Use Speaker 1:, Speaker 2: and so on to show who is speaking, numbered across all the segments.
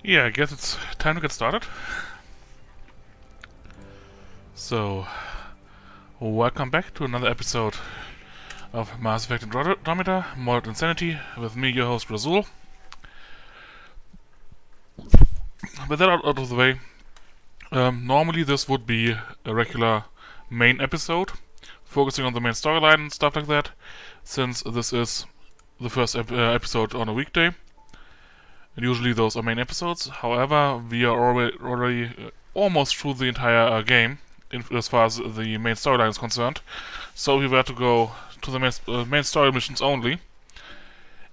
Speaker 1: Yeah, I guess it's time to get started. So, welcome back to another episode of Mass Effect Andromeda, Modded Insanity, with me, your host, Razul. With that out of the way, normally this would be a regular main episode, focusing on the main storyline and stuff like that, since this is the first episode on a weekday. And usually those are main episodes. However, we are already almost through the entire game, as far as the main storyline is concerned. So we were to go to the main story missions only.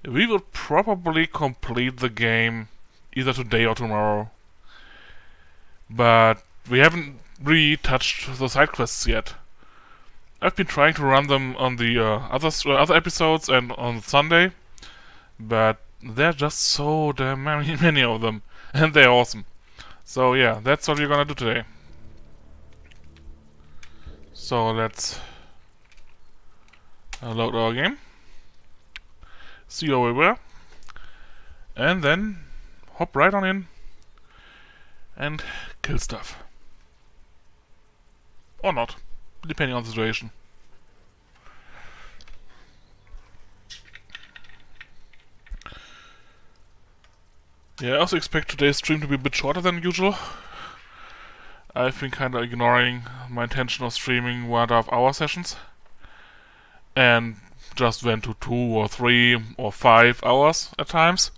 Speaker 1: We will probably complete the game either today or tomorrow. But we haven't really touched the side quests yet. I've been trying to run them on the other episodes and on Sunday, but there are just so damn many of them, and they're awesome. So yeah, that's what we're gonna do today. So let's load our game, see where we were, and then hop right on in and kill stuff. Or not, depending on the situation. Yeah, I also expect today's stream to be a bit shorter than usual. I've been kinda ignoring my intention of streaming 1.5 hour sessions and just went to 2 or 3 or 5 hours at times.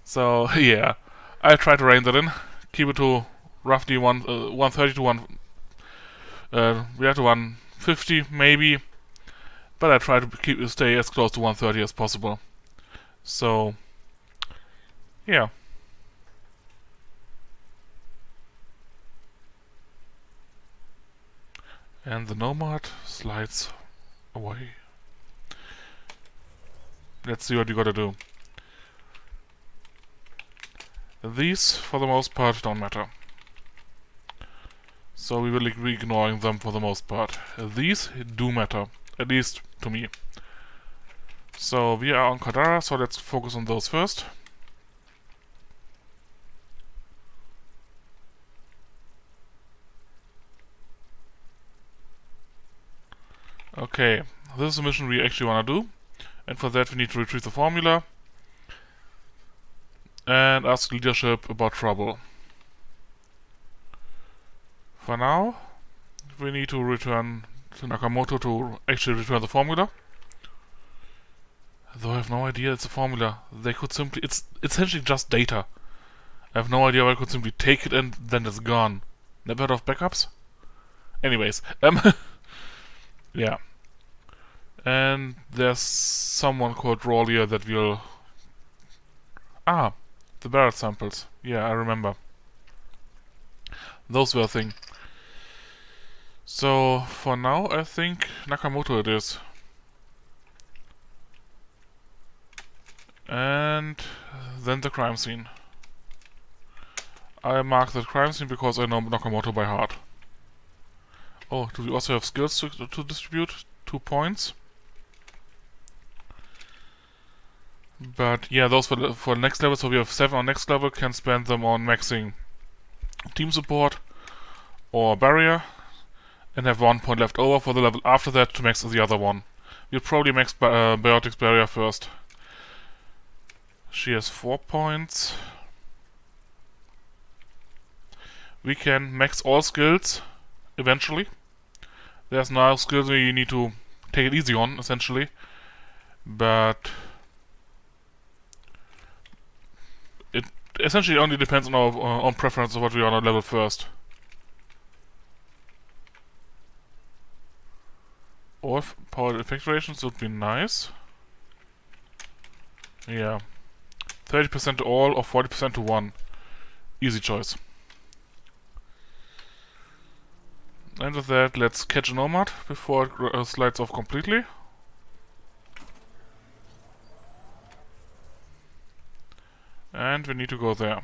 Speaker 1: So yeah, I try to rein that in, keep it to roughly 130 to 150 maybe, but I try to stay as close to 130 as possible. So yeah. And the Nomad slides away. Let's see what you gotta do. These, for the most part, don't matter. So we will be ignoring them for the most part. These do matter, at least to me. So we are on Kadara, so let's focus on those first. Okay, this is a mission we actually want to do, and for that we need to retrieve the formula and ask leadership about trouble. For now, we need to return to Nakamoto to actually return the formula. Though I have no idea it's a formula. They could simply... It's essentially just data. I have no idea why I could simply take it and then it's gone. Never heard of backups? Anyways, yeah. And there's someone called Rawlier that will... Ah, the Barrett samples. Yeah, I remember. Those were a thing. So, for now, I think Nakamoto it is. And then the crime scene. I mark the crime scene because I know Nakamoto by heart. Oh, do we also have skills to distribute? 2 points. But yeah, those for next level, so we have 7 on next level, can spend them on maxing team support or barrier, and have 1 point left over for the level after that to max the other one. We'll probably max Biotics barrier first. She has 4 points. We can max all skills eventually. There's now skills where you need to take it easy on, essentially. But it essentially only depends on our own preference of what we want to level first. Or power effect rations would be nice. Yeah. 30% to all or 40% to one. Easy choice. And with that, let's catch a Nomad before it slides off completely. And we need to go there.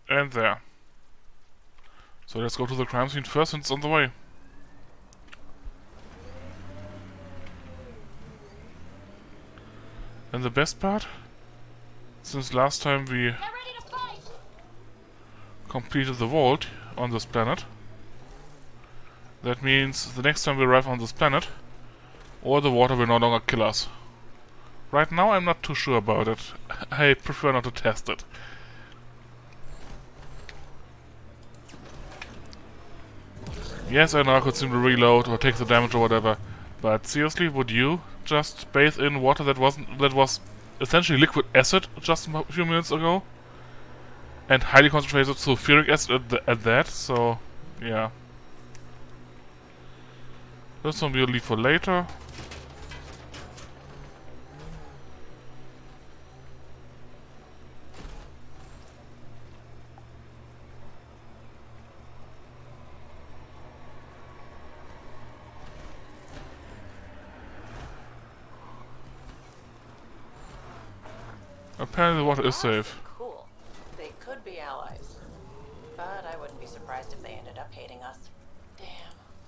Speaker 1: And there. So let's go to the crime scene first, and it's on the way. And the best part, since last time we completed the vault on this planet. That means the next time we arrive on this planet, all the water will no longer kill us. Right now I'm not too sure about it. I prefer not to test it. Yes, I know I could simply reload or take the damage or whatever, but seriously, would you just bathe in water that was essentially liquid acid just a few minutes ago? And highly concentrated sulfuric acid at that, so yeah. This one we'll leave for later. Apparently the water is safe.
Speaker 2: Cool. They could be allies. But I wouldn't be surprised if they ended up hating us. Damn.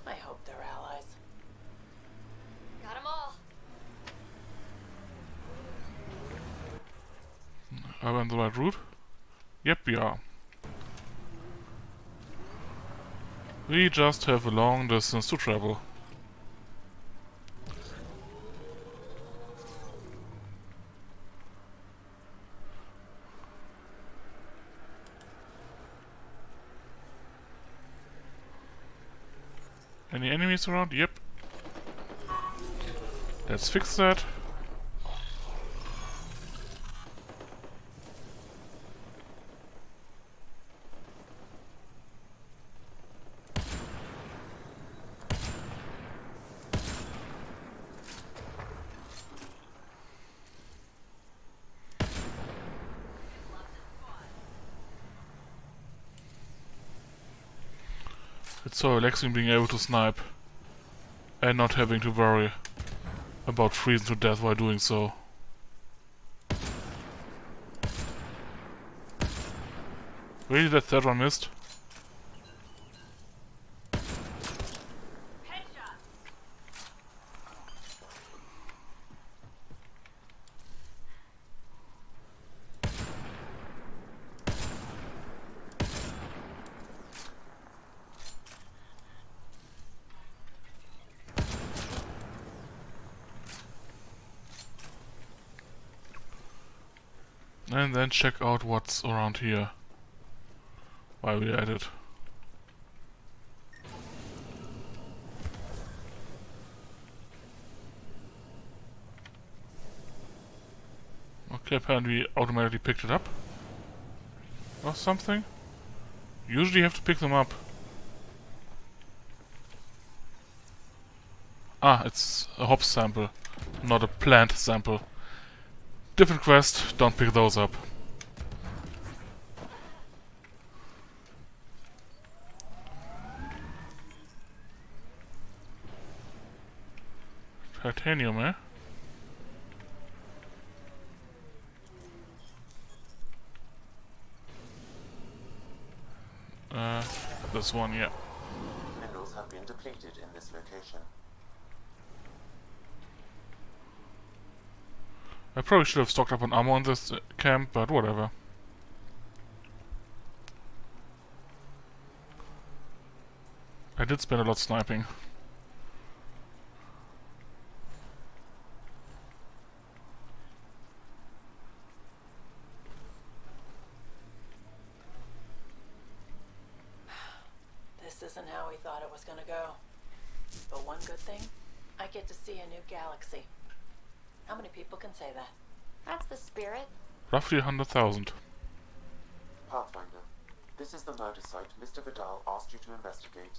Speaker 2: I hope they're allies.
Speaker 3: Got 'em all.
Speaker 1: Are we on the right route? Yep, we are. We just have a long distance to travel. Any enemies around? Yep. Let's fix that. It's so relaxing being able to snipe and not having to worry about freezing to death while doing so. Really, that third one missed?
Speaker 3: Headshot.
Speaker 1: And then check out what's around here while we're at it. Okay, apparently we automatically picked it up. Or something. Usually you have to pick them up. Ah, it's a hop sample, not a plant sample. Different quest, don't pick those up. Titanium, eh? This one, yeah.
Speaker 4: Minerals have been depleted in this location.
Speaker 1: I probably should have stocked up on ammo in this camp, but whatever. I did spend a lot sniping.
Speaker 2: This isn't how we thought it was gonna go. But one good thing, I get to see a new galaxy. How many people can say that?
Speaker 3: That's the spirit.
Speaker 1: Roughly 100,000.
Speaker 4: Pathfinder, this is the murder site Mr. Vidal asked you to investigate.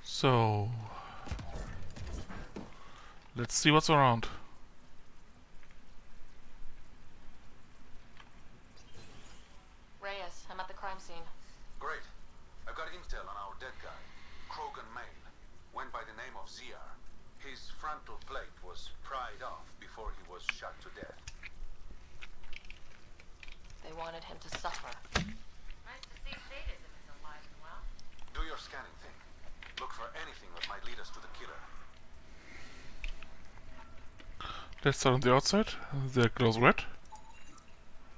Speaker 1: So... let's see what's around.
Speaker 3: Reyes, I'm at the crime scene.
Speaker 5: Great. I've got intel on our dead guy, Krogan Male. Went by the name of ZR. His frontal plate was pried off before he was shot to death.
Speaker 3: They wanted him to suffer. Nice to see sadism is alive and well.
Speaker 5: Do your scanning thing. Look for anything that might lead us to the killer.
Speaker 1: Let's start on the outside. The glows red.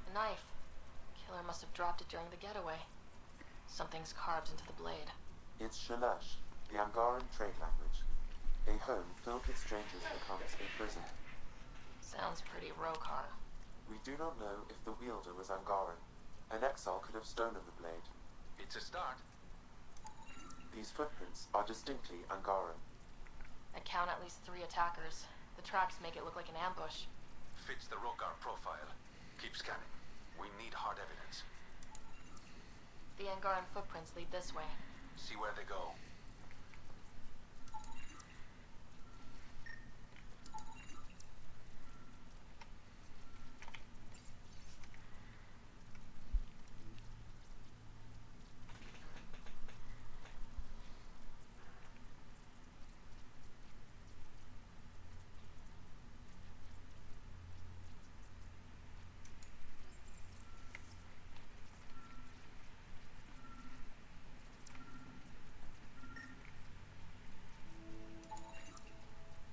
Speaker 3: A knife. Killer must have dropped it during the getaway. Something's carved into the blade.
Speaker 4: It's Shalash, the Angaran trade language. A home filled with strangers becomes a prison.
Speaker 3: Sounds pretty Rokar.
Speaker 4: We do not know if the wielder was Angaran. An exile could have stolen the blade.
Speaker 5: It's a start.
Speaker 4: These footprints are distinctly Angaran.
Speaker 3: I count at least 3 attackers. The tracks make it look like an ambush.
Speaker 5: Fits the Rokar profile. Keep scanning. We need hard evidence.
Speaker 3: The Angaran footprints lead this way.
Speaker 5: See where they go.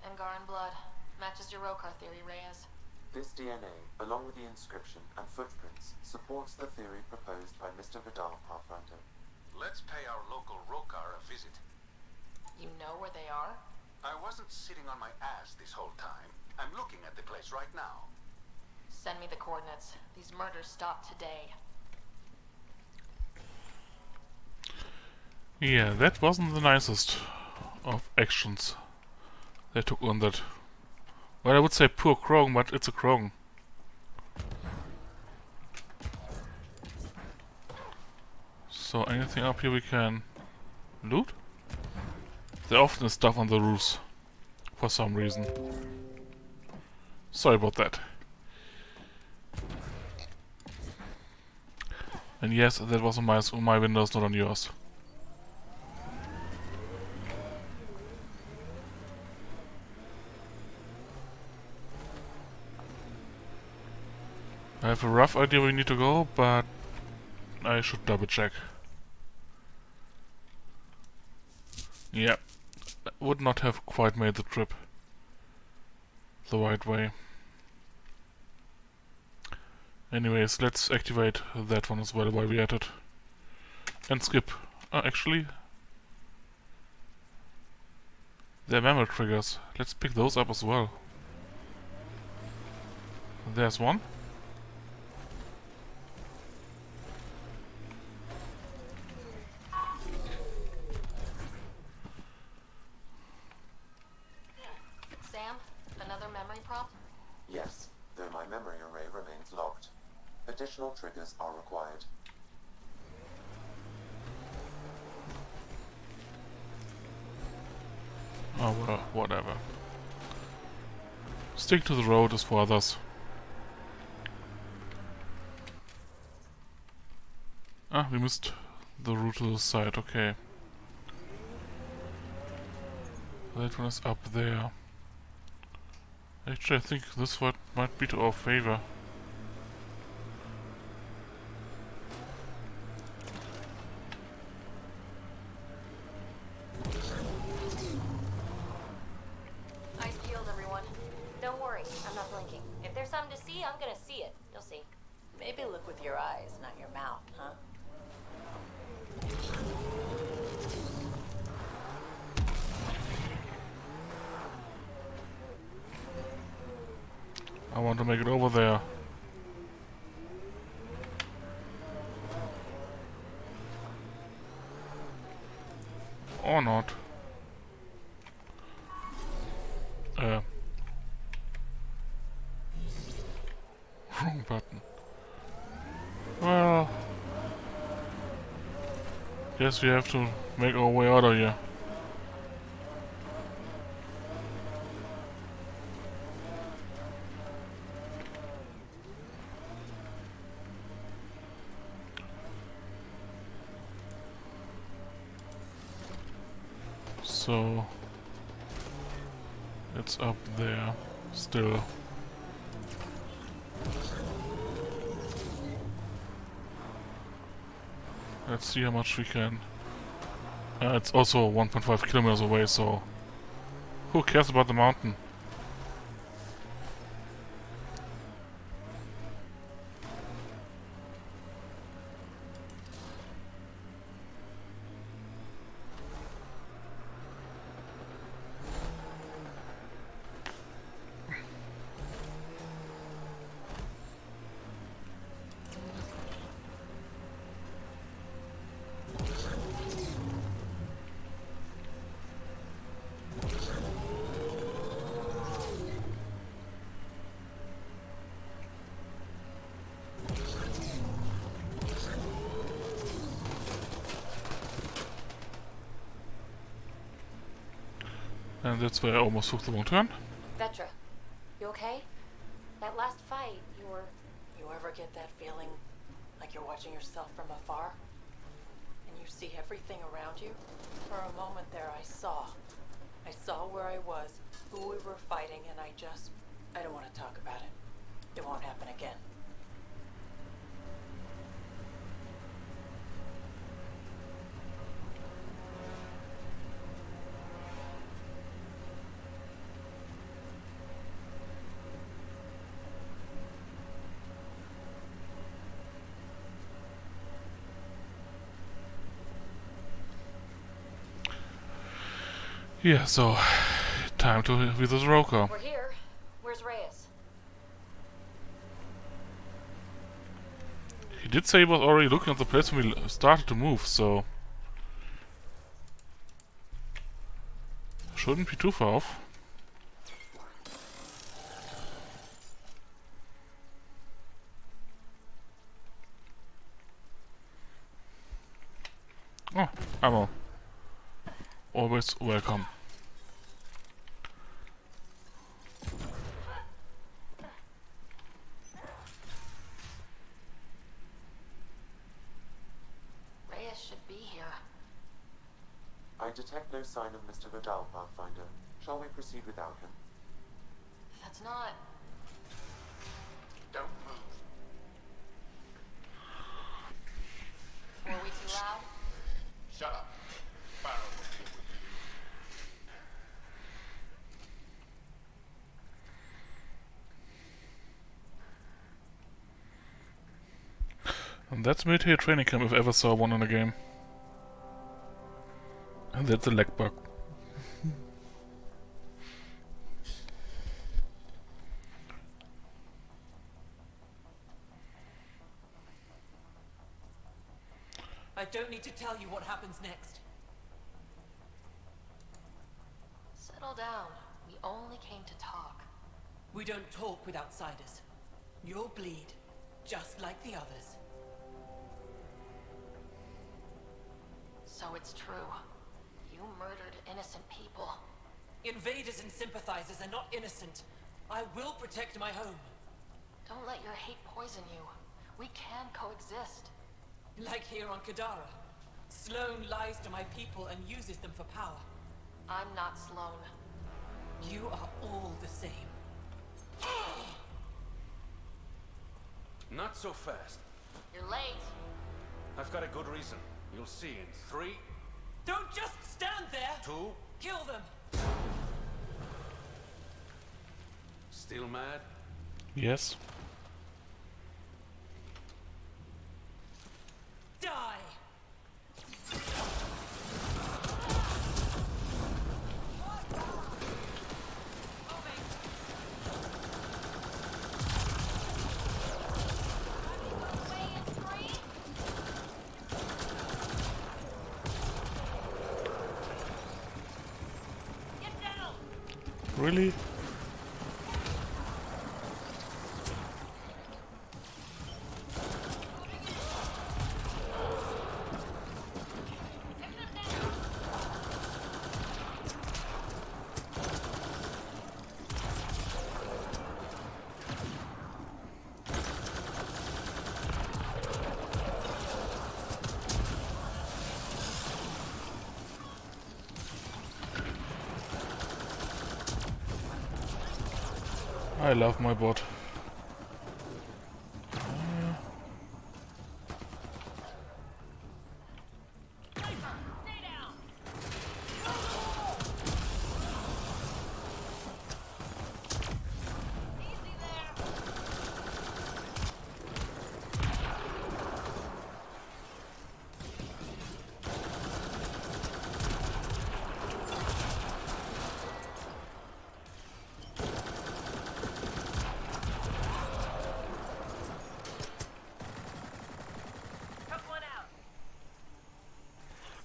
Speaker 3: Angaran blood. Matches your Rokar theory, Reyes.
Speaker 4: This DNA, along with the inscription and footprints, supports the theory proposed by Mr. Vidal, Pathfinder.
Speaker 5: Let's pay our local Rokar a visit.
Speaker 3: You know where they are?
Speaker 5: I wasn't sitting on my ass this whole time. I'm looking at the place right now.
Speaker 3: Send me the coordinates. These murders stop today.
Speaker 1: Yeah, that wasn't the nicest of actions they took on that. Well, I would say poor Krogan, but it's a Krogan. So anything up here we can loot? There often is stuff on the roofs for some reason. Sorry about that. And yes, that was on my windows, not on yours. I have a rough idea where we need to go, but I should double check. Yeah, would not have quite made the trip the right way. Anyways, let's activate that one as well while we're at it. And skip. Actually, they're mammal triggers. Let's pick those up as well. There's one.
Speaker 3: Sam, another memory prompt?
Speaker 4: Yes, though my memory array remains locked. Additional triggers are required.
Speaker 1: Oh well, whatever. Stick to the road as for others. Ah, we missed the route to the side, okay. That one is up there. Actually, I think this one might be to our favor.
Speaker 3: Eyes peeled, everyone. Don't worry, I'm not blinking. If there's something to see, I'm gonna see it. You'll see.
Speaker 2: Maybe look with your eyes, not your mouth, huh?
Speaker 1: I want to make it over there. Or not. Wrong button. Well, guess we have to make our way out of here. So it's up there still. Let's see how much we can. It's also 1.5 kilometers away, so who cares about the mountain? And that's where I almost took the wrong turn.
Speaker 3: Vetra, you okay? That last fight, you were...
Speaker 2: You ever get that feeling like you're watching yourself from afar? And you see everything around you? For a moment there, I saw. I saw where I was, who we were fighting, and I don't want to talk about it. It won't happen again.
Speaker 1: Yeah, so time to visit Roker.
Speaker 3: We're here. Where's Reyes?
Speaker 1: He did say he was already looking at the place when we started to move, so shouldn't be too far off. Oh, ammo. Always welcome.
Speaker 3: Reyes should be here.
Speaker 4: I detect no sign of Mr. Vidal, Pathfinder. Shall we proceed without him?
Speaker 3: That's not...
Speaker 5: Don't move.
Speaker 3: Were we too loud?
Speaker 5: Shut up. Barrow will deal with you.
Speaker 1: And that's military training camp if I ever saw one in a game. And that's a lag bug.
Speaker 2: I don't need to tell you what happens next.
Speaker 3: Settle down. We only came to talk.
Speaker 2: We don't talk with outsiders. You'll bleed, just like the others.
Speaker 3: So it's true. You murdered innocent people.
Speaker 2: Invaders and sympathizers are not innocent. I will protect my home.
Speaker 3: Don't let your hate poison you. We can coexist.
Speaker 2: Like here on Kadara. Sloane lies to my people and uses them for power.
Speaker 3: I'm not Sloane.
Speaker 2: You are all the same.
Speaker 5: Not so fast.
Speaker 3: You're late.
Speaker 5: I've got a good reason. You'll see in 3,
Speaker 2: Don't just stand there!
Speaker 5: 2,
Speaker 2: Kill them!
Speaker 5: still mad?
Speaker 1: Yes.
Speaker 2: Die!
Speaker 1: Really? I love my bot.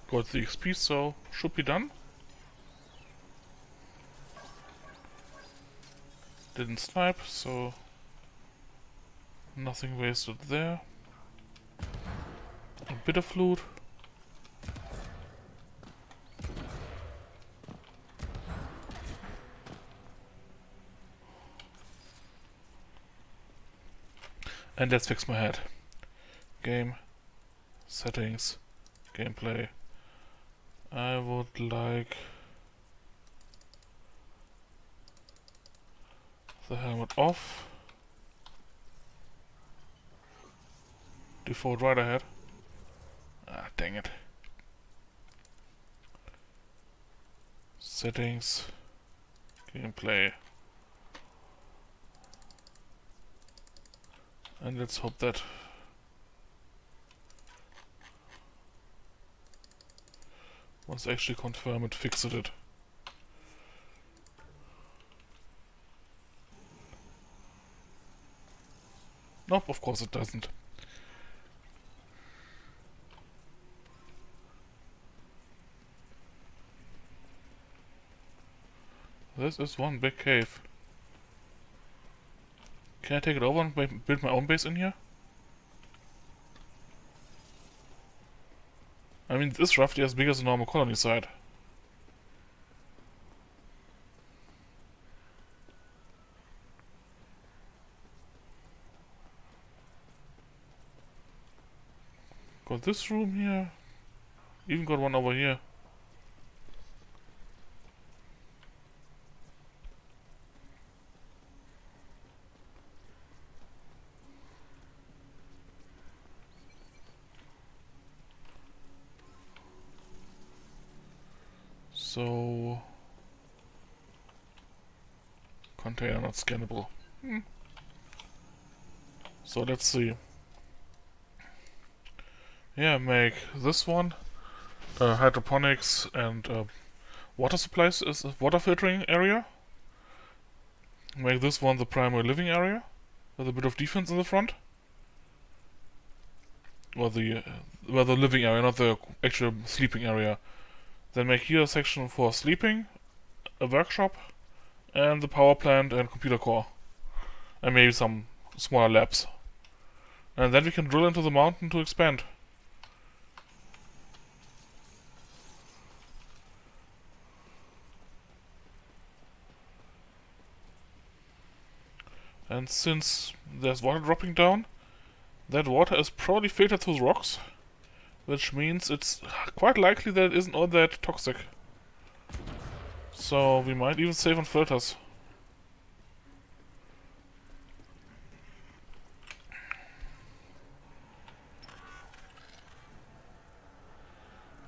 Speaker 1: Got the XP, so should be done. Didn't snipe, so nothing wasted there. A bit of loot. And let's fix my head. Game, settings, gameplay. I would like the helmet off. Default rider head. Ah, dang it. Settings, gameplay. And let's hope that once I actually confirm it, fixes it. Nope, of course it doesn't. This is one big cave. Can I take it over and build my own base in here? I mean, this is roughly as big as a normal colony site. Got this room here. Even got one over here. So, container not scannable. So let's see. Yeah, make this one hydroponics and water supplies is a water filtering area. Make this one the primary living area with a bit of defense in the front. Or the living area, not the actual sleeping area. Then make here a section for sleeping, a workshop, and the power plant and computer core. And maybe some smaller labs. And then we can drill into the mountain to expand. And since there's water dropping down, that water is probably filtered through the rocks. Which means it's quite likely that it isn't all that toxic. So we might even save on filters.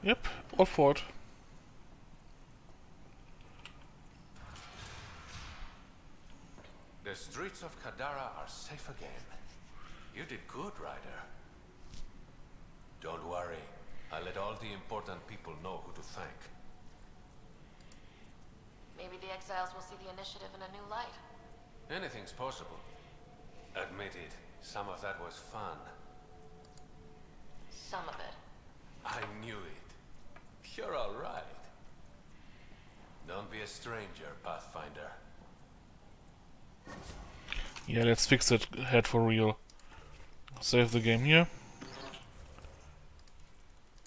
Speaker 1: Yep, all for it.
Speaker 6: The streets of Kadara are safe again. You did good, Ryder. Don't worry. I'll let all the important people know who to thank.
Speaker 3: Maybe the exiles will see the initiative in a new light.
Speaker 6: Anything's possible. Admit it, some of that was fun.
Speaker 3: Some of it.
Speaker 6: I knew it. You're all right. Don't be a stranger, Pathfinder.
Speaker 1: Yeah, let's fix that head for real. Save the game here.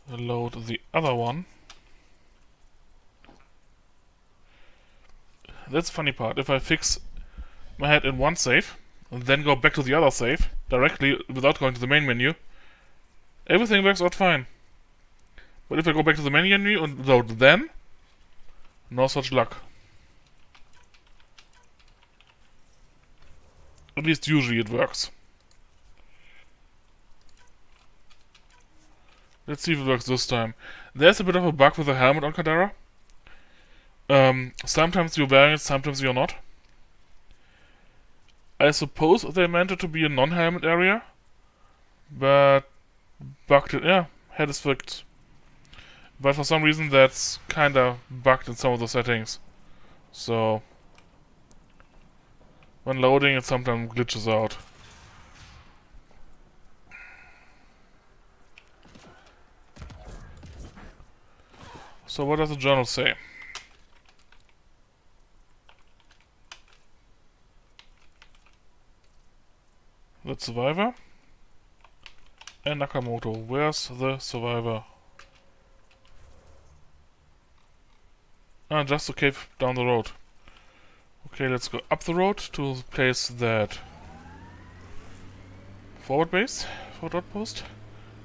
Speaker 1: Load the other one. That's the funny part. If I fix my head in one save, and then go back to the other save, directly, without going to the main menu, everything works out fine. But if I go back to the main menu and load then, no such luck. At least usually it works. Let's see if it works this time. There's a bit of a bug with the helmet on Kadara. Sometimes you're wearing it, sometimes you're not. I suppose they meant it to be a non-helmet area, but bugged it. Yeah, head is fixed. But for some reason that's kinda bugged in some of the settings. So when loading it sometimes glitches out. So what does the journal say? The survivor and Nakamoto. Where's the survivor? Ah, just a cave down the road. Okay, let's go up the road to the place that forward base for dot post,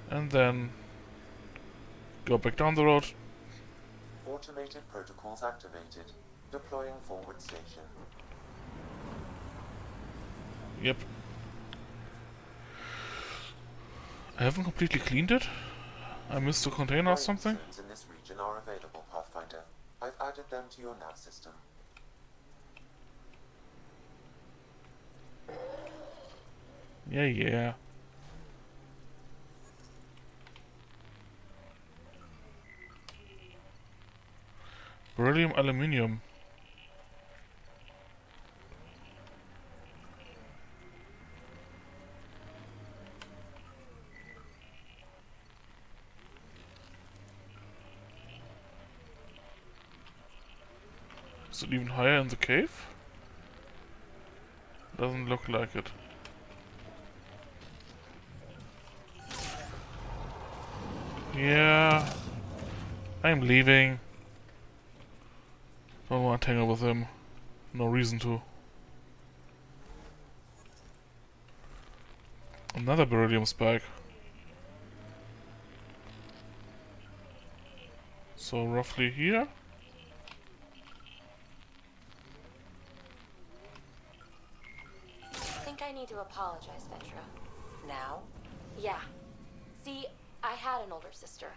Speaker 1: and then go back down the road.
Speaker 4: Automated protocols activated. Deploying forward station.
Speaker 1: Yep. I haven't completely cleaned it. I missed a container or something.
Speaker 4: Mining zones in this region are available, Pathfinder. I've added them to your nav system.
Speaker 1: Yeah. Beryllium aluminium. Is it even higher in the cave? Doesn't look like it. Yeah. I'm leaving. Don't want to tangle with him. No reason to. Another beryllium spike. So roughly here.
Speaker 7: I think I need to apologize, Vetra.
Speaker 2: Now?
Speaker 7: Yeah. See, I had an older sister.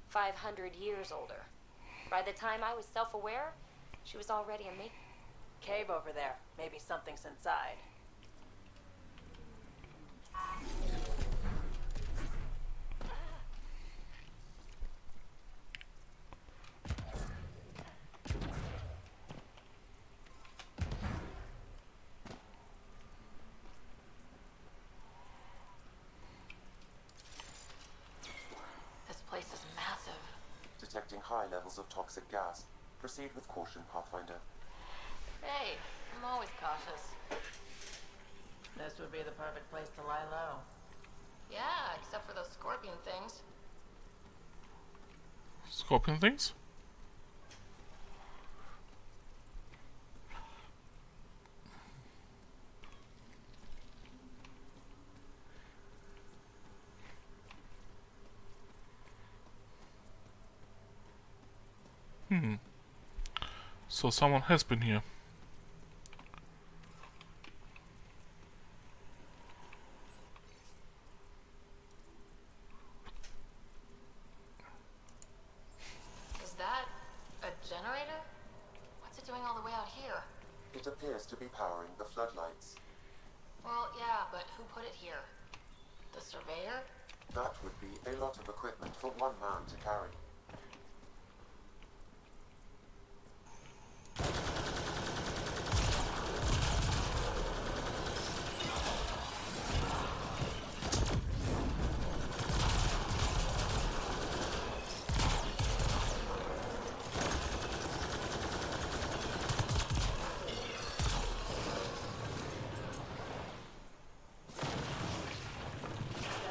Speaker 7: 500 years older. By the time I was self-aware, she was already a mate.
Speaker 2: Cave over there. Maybe something's inside.
Speaker 3: This place is massive.
Speaker 4: Detecting high levels of toxic gas. Proceed with caution, Pathfinder.
Speaker 3: Hey, I'm always cautious.
Speaker 2: This would be the perfect place to lie low.
Speaker 3: Yeah, except for those scorpion things.
Speaker 1: Scorpion things? So someone has been here.
Speaker 3: Is that a generator? What's it doing all the way out here?
Speaker 4: It appears to be powering the floodlights.
Speaker 3: Well, yeah, but who put it here? The surveyor?
Speaker 4: That would be a lot of equipment for one man to carry.
Speaker 2: Dead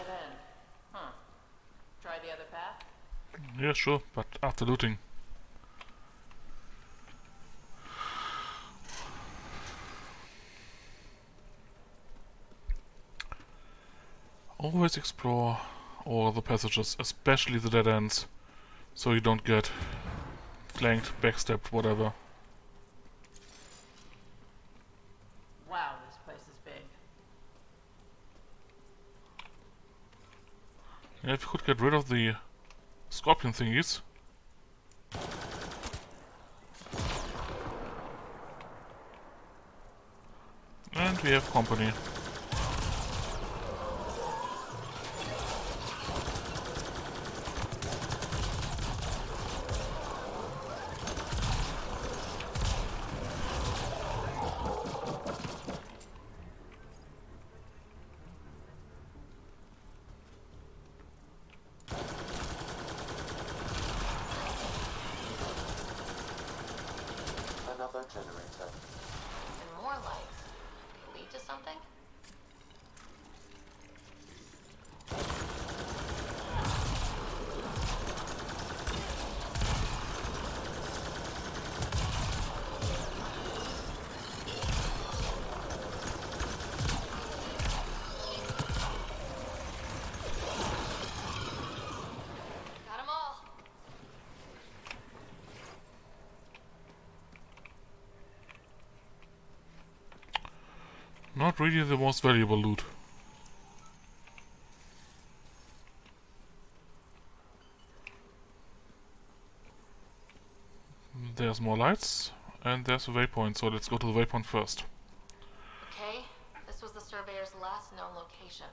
Speaker 2: end. Huh. Try the other path?
Speaker 1: Yeah, sure, but after looting. Always explore all the passages, especially the dead ends, so you don't get flanked, backstabbed, whatever.
Speaker 2: Wow, this place is big.
Speaker 1: Yeah, if you could get rid of the scorpion thingies. And we have company.
Speaker 4: Another generator.
Speaker 3: And more lights. They lead to something?
Speaker 1: Not really the most valuable loot. There's more lights, and there's a waypoint, so let's go to the waypoint first.
Speaker 3: Okay, this was the surveyor's last known location.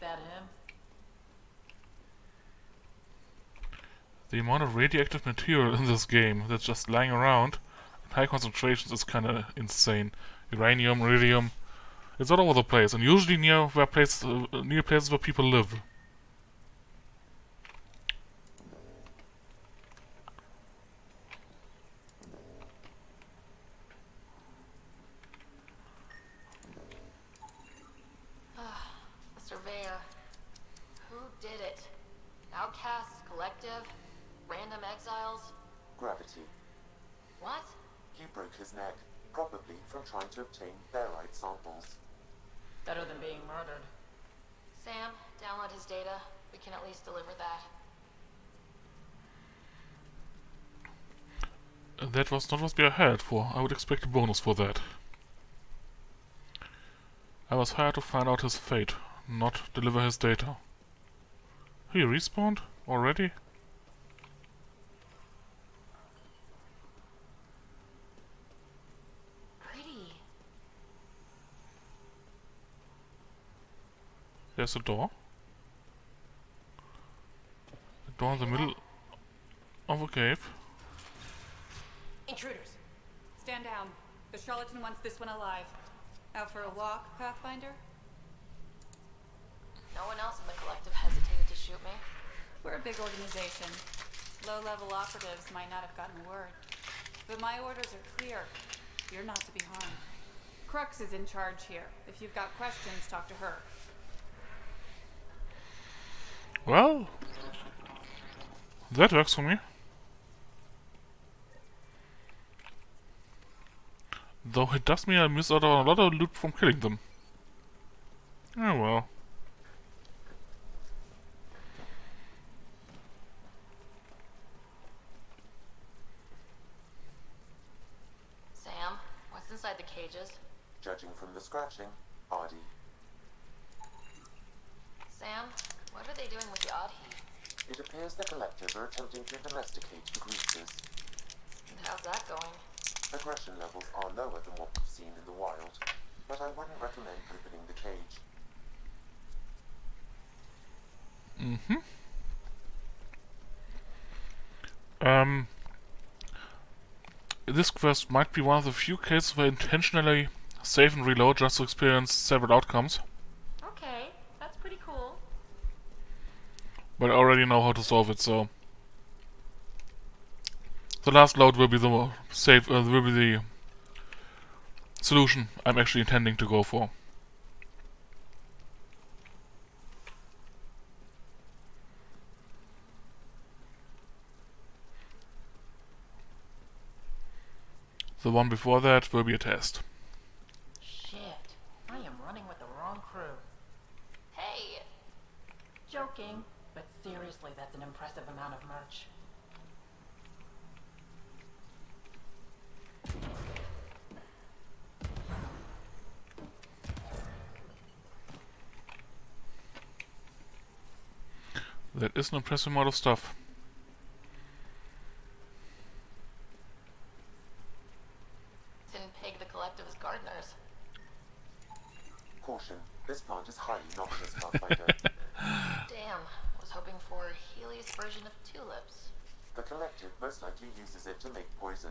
Speaker 2: That him?
Speaker 1: The amount of radioactive material in this game that's just lying around in high concentrations is kinda insane. Uranium, iridium, it's all over the place, and usually near places where people live.
Speaker 3: The surveyor. Who did it? Outcasts, collective, random exiles?
Speaker 4: Gravity.
Speaker 3: What?
Speaker 4: He broke his neck, probably from trying to obtain barite samples.
Speaker 2: Better than being murdered.
Speaker 3: Sam, download his data. We can at least deliver that.
Speaker 1: That was not what we are hired for. I would expect a bonus for that. I was hired to find out his fate, not deliver his data. He respawned? Already?
Speaker 3: Pretty.
Speaker 1: There's a door. A door in the middle of a cave.
Speaker 8: Intruders. Stand down. The charlatan wants this one alive. Out for a walk, Pathfinder?
Speaker 3: No one else in the collective hesitated to shoot me.
Speaker 8: We're a big organization. Low-level operatives might not have gotten word. But my orders are clear. You're not to be harmed. Crux is in charge here. If you've got questions, talk to her.
Speaker 1: Well, that works for me. Though it does mean I miss out on a lot of loot from killing them. Oh well.
Speaker 3: Sam, what's inside the cages?
Speaker 4: Judging from the scratching, hardy.
Speaker 3: Sam, what are they doing with the odd heat?
Speaker 4: It appears the collective are attempting to domesticate the creatures.
Speaker 3: How's that going?
Speaker 4: Aggression levels are lower than what we've seen in the wild, but I wouldn't recommend opening the cage.
Speaker 1: This quest might be one of the few cases where I intentionally save and reload just to experience several outcomes.
Speaker 3: Okay, that's pretty cool.
Speaker 1: But I already know how to solve it, so the last load will be the will be the solution I'm actually intending to go for. The one before that will be a test.
Speaker 2: Shit. I am running with the wrong crew.
Speaker 3: Hey!
Speaker 2: Joking, but seriously, that's an impressive amount of merch.
Speaker 1: That is an impressive amount of stuff.
Speaker 3: Didn't peg the collective as gardeners.
Speaker 4: Caution, this plant is highly noxious, Pathfinder.
Speaker 3: Damn, I was hoping for Healy's version of tulips.
Speaker 4: The collective most likely uses it to make poison.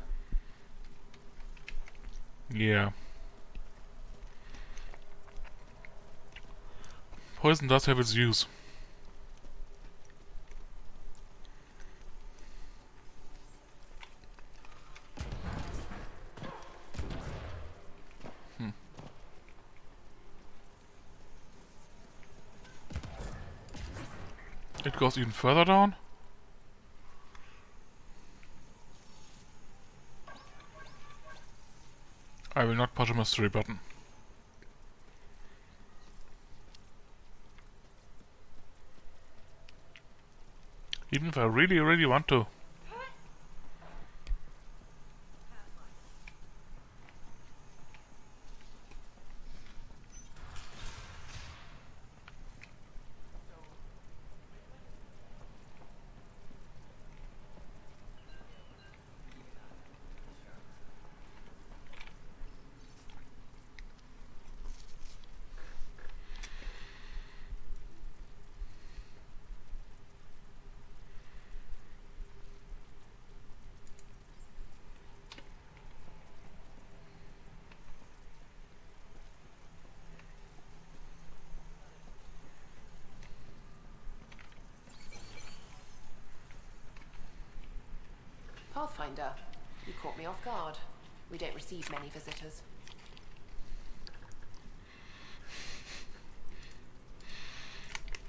Speaker 1: Yeah. Poison does have its use. It goes even further down. I will not push a mystery button. Even if I really, really want to.
Speaker 9: Pathfinder, you caught me off guard. We don't receive many visitors.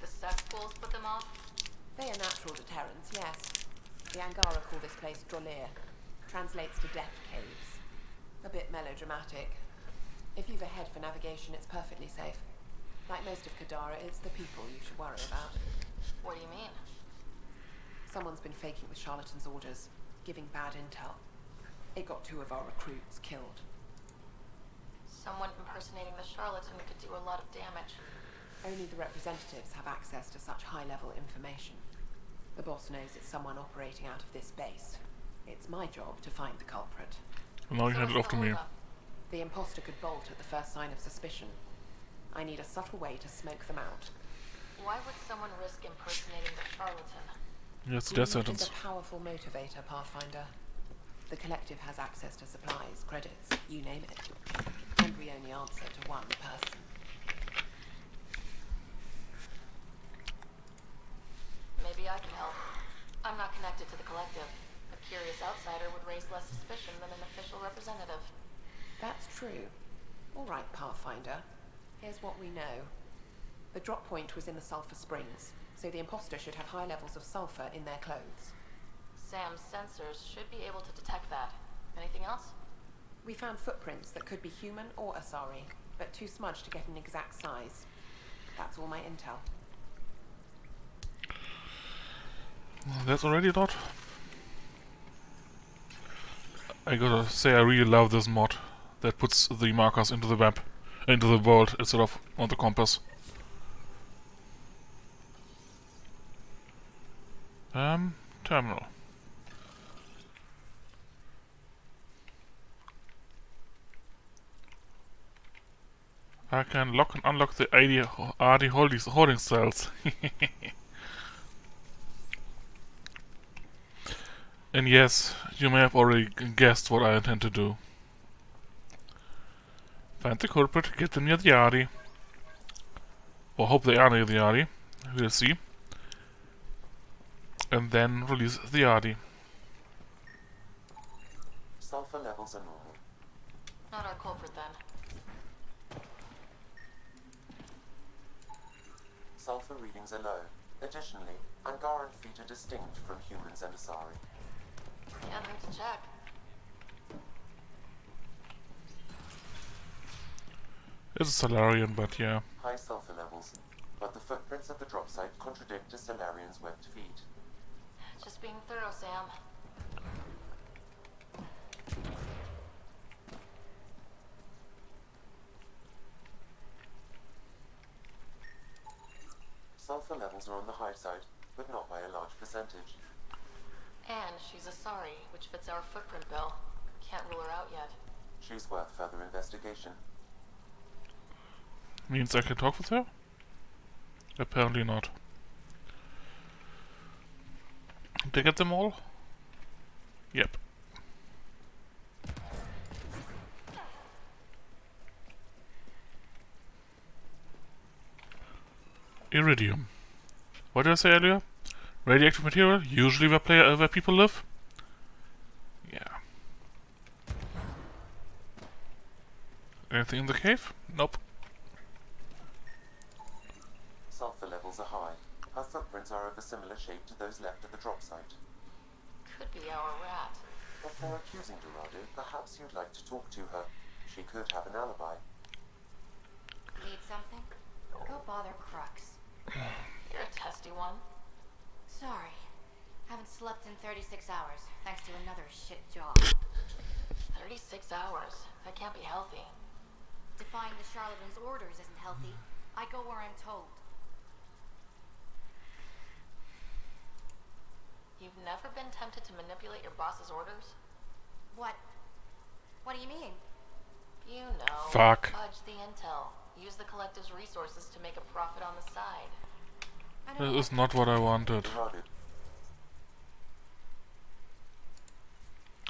Speaker 3: The cesspools put them off?
Speaker 9: They are natural deterrents, yes. The Angara call this place Drolir. Translates to death caves. A bit melodramatic. If you've a head for navigation, it's perfectly safe. Like most of Kadara, it's the people you should worry about.
Speaker 3: What do you mean?
Speaker 9: Someone's been faking with Charlatan's orders, giving bad intel. It got 2 of our recruits killed.
Speaker 3: Someone impersonating the charlatan could do a lot of damage.
Speaker 9: Only the representatives have access to such high-level information. The boss knows it's someone operating out of this base. It's my job to find the culprit.
Speaker 1: Now you hand it off to me.
Speaker 9: The imposter could bolt at the first sign of suspicion. I need a subtle way to smoke them out.
Speaker 3: Why would someone risk impersonating the charlatan?
Speaker 1: Yes,
Speaker 9: Greed
Speaker 1: death sentence.
Speaker 9: is a powerful motivator, Pathfinder. The collective has access to supplies, credits, you name it. And we only answer to one person.
Speaker 3: Maybe I can help. I'm not connected to the collective. A curious outsider would raise less suspicion than an official representative.
Speaker 9: That's true. All right, Pathfinder. Here's what we know. The drop point was in the sulfur springs, so the imposter should have high levels of sulfur in their clothes.
Speaker 3: Sam's sensors should be able to detect that. Anything else?
Speaker 9: We found footprints that could be human or Asari, but too smudged to get an exact size. That's all my intel.
Speaker 1: That's already a lot. I gotta say, I really love this mod that puts the markers into the map, into the world instead of on the compass. Terminal. I can lock and unlock the RD holding cells. And yes, you may have already guessed what I intend to do. Find the culprit, get them near the RD. Or hope they are near the RD. We'll see. And then release the RD.
Speaker 4: Sulfur levels are normal.
Speaker 3: Not our culprit then.
Speaker 4: Sulfur readings are low. Additionally, Angaran feet are distinct from humans and Asari.
Speaker 3: Can't hurt to check.
Speaker 1: It's a Salarian, but yeah.
Speaker 4: High sulfur levels, but the footprints at the drop site contradict a Salarian's webbed feet.
Speaker 3: Just being thorough, Sam.
Speaker 4: Sulfur levels are on the high side, but not by a large percentage.
Speaker 3: And she's Asari, which fits our footprint bill. Can't rule her out yet.
Speaker 4: She's worth further investigation.
Speaker 1: Means I can talk with her? Apparently not. Did I get them all? Yep. Iridium. What did I say earlier? Radioactive material, usually where people live? Yeah. Anything in the cave? Nope.
Speaker 4: Sulfur levels are high. Her footprints are of a similar shape to those left at the drop site.
Speaker 3: Could be our rat.
Speaker 4: Before accusing Dorado, perhaps you'd like to talk to her. She could have an alibi.
Speaker 7: Need something? Go bother Crux.
Speaker 3: You're a testy one.
Speaker 7: Sorry. Haven't slept in 36 hours, thanks to another shit job.
Speaker 3: 36 hours. That can't be healthy.
Speaker 7: Defying the charlatan's orders isn't healthy. I go where I'm told.
Speaker 3: You've never been tempted to manipulate your boss's orders?
Speaker 7: What? What do you mean?
Speaker 3: You know.
Speaker 1: Fuck.
Speaker 3: Fudge the intel. Use the collective's resources to make a profit on the side.
Speaker 1: This is not what I wanted.
Speaker 4: Dorado.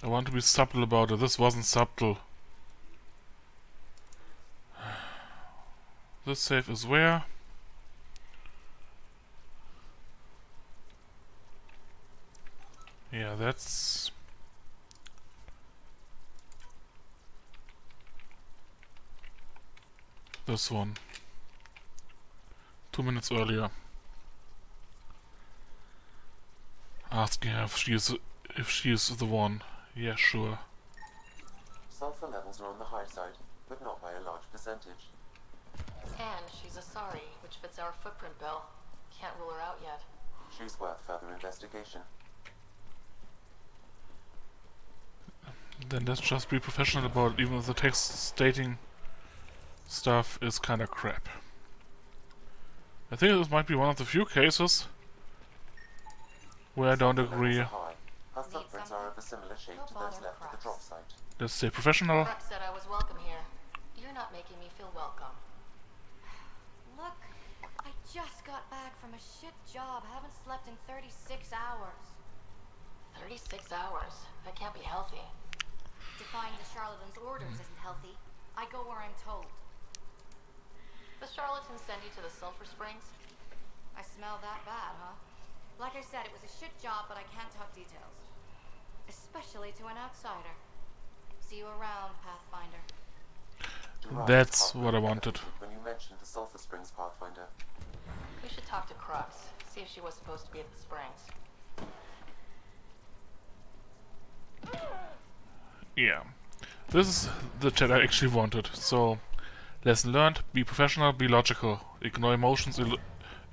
Speaker 1: I want to be subtle about it. This wasn't subtle. This safe is where? Yeah, that's This one. 2 minutes earlier. Asking her if she is the one. Yeah, sure.
Speaker 4: Sulfur levels are on the high side, but not by a large percentage.
Speaker 3: And she's a sorry, which fits our footprint bill. Can't rule her out yet.
Speaker 4: She's worth further investigation.
Speaker 1: Then let's just be professional about it, even if the text stating stuff is kinda crap. I think this might be one of the few cases where I don't agree.
Speaker 4: Her footprints are of a similar shape to those left at the drop site.
Speaker 1: Let's stay professional.
Speaker 3: Crux said I was welcome here. You're not making me feel welcome.
Speaker 7: Look, I just got back from a shit job. Haven't slept in 36 hours.
Speaker 3: 36 hours? That can't be healthy.
Speaker 7: Defying the charlatan's orders isn't healthy. I go where I'm told.
Speaker 3: The charlatans send you to the sulfur springs?
Speaker 7: I smell that bad, huh? Like I said, it was a shit job, but I can't talk details. Especially to an outsider. See you around, Pathfinder.
Speaker 1: That's what I wanted.
Speaker 4: When you mentioned the Sulfur Springs, Pathfinder.
Speaker 3: We should talk to Crux, see if she was supposed to be at the springs.
Speaker 1: Yeah. This is the chat I actually wanted. So, lesson learned, be professional, be logical. Ignore emotions,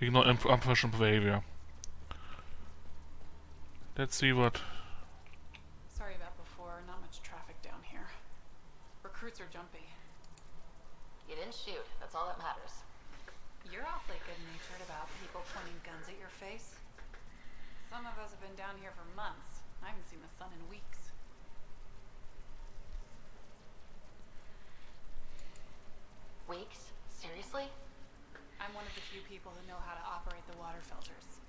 Speaker 1: ignore unprofessional behavior. Let's see what...
Speaker 8: Sorry about before, not much traffic down here. Recruits are jumpy.
Speaker 3: You didn't shoot, that's all that matters.
Speaker 8: You're awfully good-natured about people pointing guns at your face. Some of us have been down here for months. I haven't seen the sun in weeks.
Speaker 3: Weeks? Seriously?
Speaker 8: I'm one of the few people who know how to operate the water filters.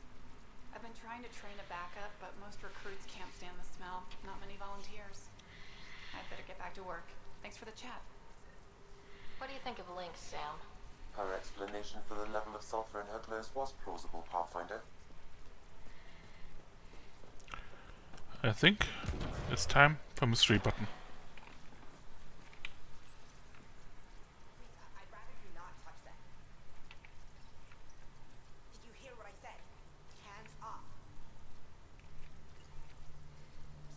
Speaker 8: I've been trying to train a backup, but most recruits can't stand the smell. Not many volunteers. I'd better get back to work. Thanks for the chat.
Speaker 3: What do you think of Lynx, Sam?
Speaker 4: Her explanation for the level of sulfur in her clothes was plausible, Pathfinder.
Speaker 1: I think it's time for mystery button.
Speaker 10: I'd rather you not touch that. Did you hear what I said? Hands up.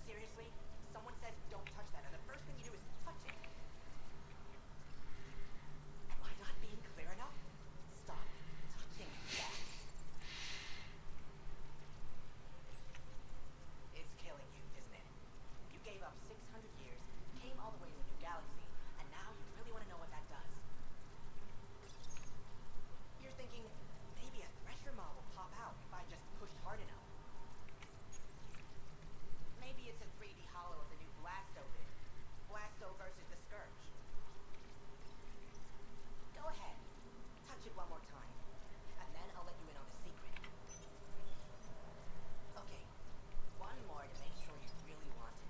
Speaker 10: Seriously? Someone says don't touch that, and the first thing you do is touch it. Am I not being clear enough? Stop touching that. It's killing you, isn't it? You gave up 600 years, came all the way to a new galaxy, and now you really want to know what that does. You're thinking, maybe a thresher maw will pop out if I just pushed hard enough. Maybe it's a 3D hollow of the new Blasto bit. Blasto versus the Scourge. Go ahead. Touch it one more time. And then I'll let you in on the secret. Okay. One more to make sure you really want it.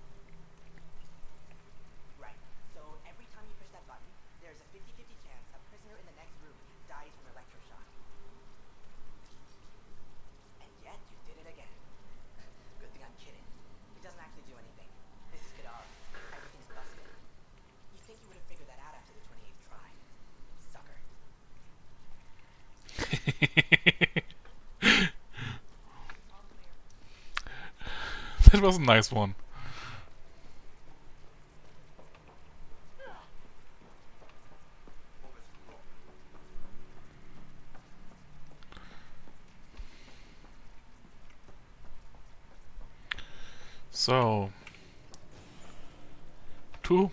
Speaker 10: Right. So every time you push that button, there's a 50-50 chance a prisoner in the next room dies from electroshock. And yet you did it again. Good thing I'm kidding. It doesn't actually do anything. This is Kadar. Everything's busted. You think you would have figured that out after the 28th try. Sucker.
Speaker 8: All clear.
Speaker 1: That was a nice one. So, two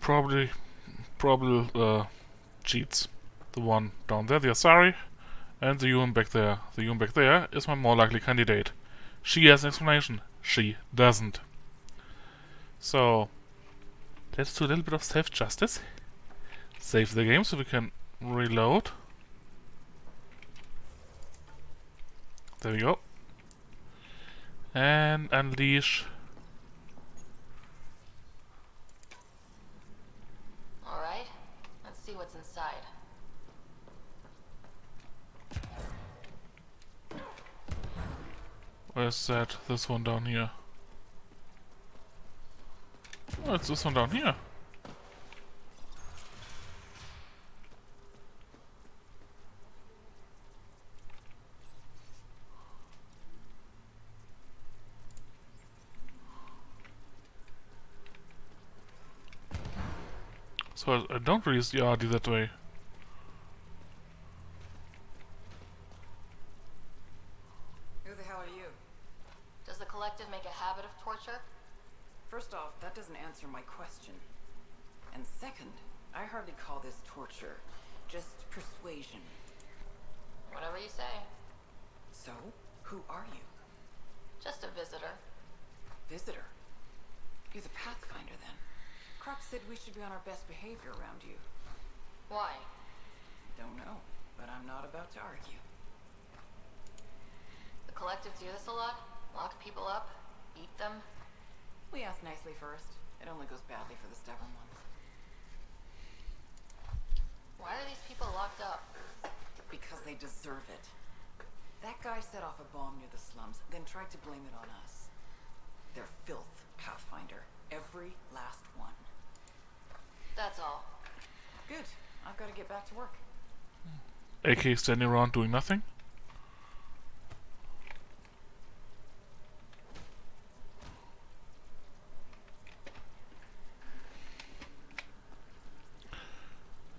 Speaker 1: probably cheats. The one down there, the Asari, and the human back there. The human back there is my more likely candidate. She has an explanation. She doesn't. So, let's do a little bit of self-justice. Save the game so we can reload. There we go. And unleash.
Speaker 3: Alright, let's see what's inside.
Speaker 1: Where's that? This one down here. Oh, it's this one down here. So I don't release the RD that way.
Speaker 11: Who the hell are you?
Speaker 3: Does the collective make a habit of torture?
Speaker 11: First off, that doesn't answer my question. And second, I hardly call this torture. Just persuasion.
Speaker 3: Whatever you say.
Speaker 11: So, who are you?
Speaker 3: Just a visitor.
Speaker 11: Visitor? You're the Pathfinder, then. Crux said we should be on our best behavior around you.
Speaker 3: Why?
Speaker 11: Don't know, but I'm not about to argue.
Speaker 3: The collective do this a lot? Lock people up? Eat them?
Speaker 11: We ask nicely first. It only goes badly for the stubborn ones.
Speaker 3: Why are these people locked up?
Speaker 11: Because they deserve it. That guy set off a bomb near the slums, then tried to blame it on us. They're filth, Pathfinder. Every last one.
Speaker 3: That's all.
Speaker 11: Good. I've got to get back to work.
Speaker 1: AK standing around doing nothing.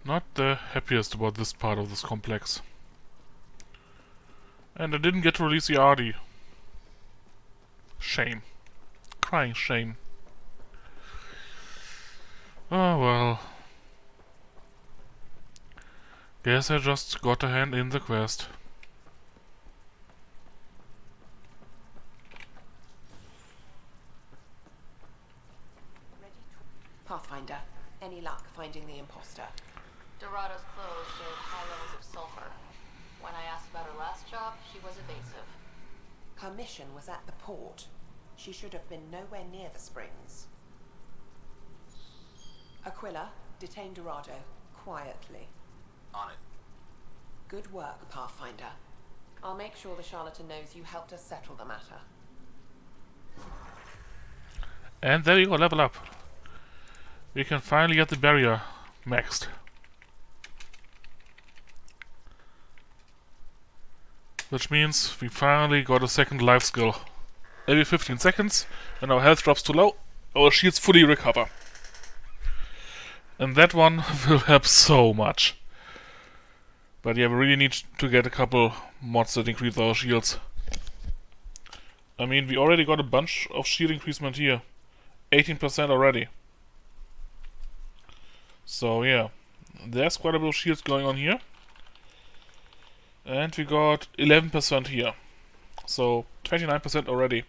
Speaker 1: Not the happiest about this part of this complex. And I didn't get to release the RD. Shame. Crying shame. Oh well. Guess I just got a hand in the quest.
Speaker 9: Pathfinder, any luck finding the imposter?
Speaker 3: Dorado's clothes showed high levels of sulfur. When I asked about her last job, she was evasive.
Speaker 9: Her mission was at the port. She should have been nowhere near the springs. Aquila, detain Dorado. Quietly.
Speaker 5: On it.
Speaker 9: Good work, Pathfinder. I'll make sure the charlatan knows you helped us settle the matter.
Speaker 1: And there you go, level up. We can finally get the barrier maxed. Which means we finally got a second life skill. Every 15 seconds, when our health drops too low, our shields fully recover. And that one will help so much. But yeah, we really need to get a couple mods that increase our shields. I mean, we already got a bunch of shield increasement here. 18% already. So yeah, there's quite a bit of shields going on here. And we got 11% here. So 29% already.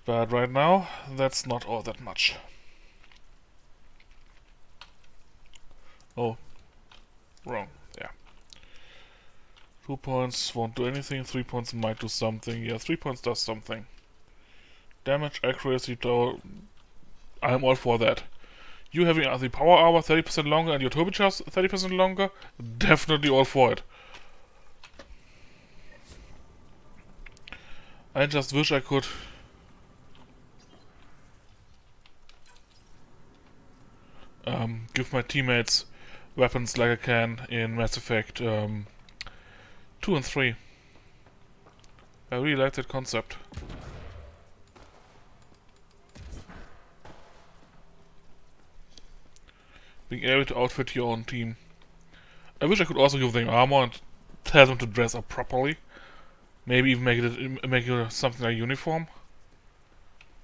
Speaker 1: But right now, that's not all that much. Oh, wrong. Yeah. 2 points won't do anything. 3 points might do something. Yeah, 3 points does something. Damage, accuracy, though, I'm all for that. You having the power armor 30% longer and your turbocharge 30% longer, definitely all for it. I just wish I could give my teammates weapons like I can in Mass Effect 2 and 3. I really like that concept. Being able to outfit your own team. I wish I could also give them armor and tell them to dress up properly. Maybe even make it something like uniform.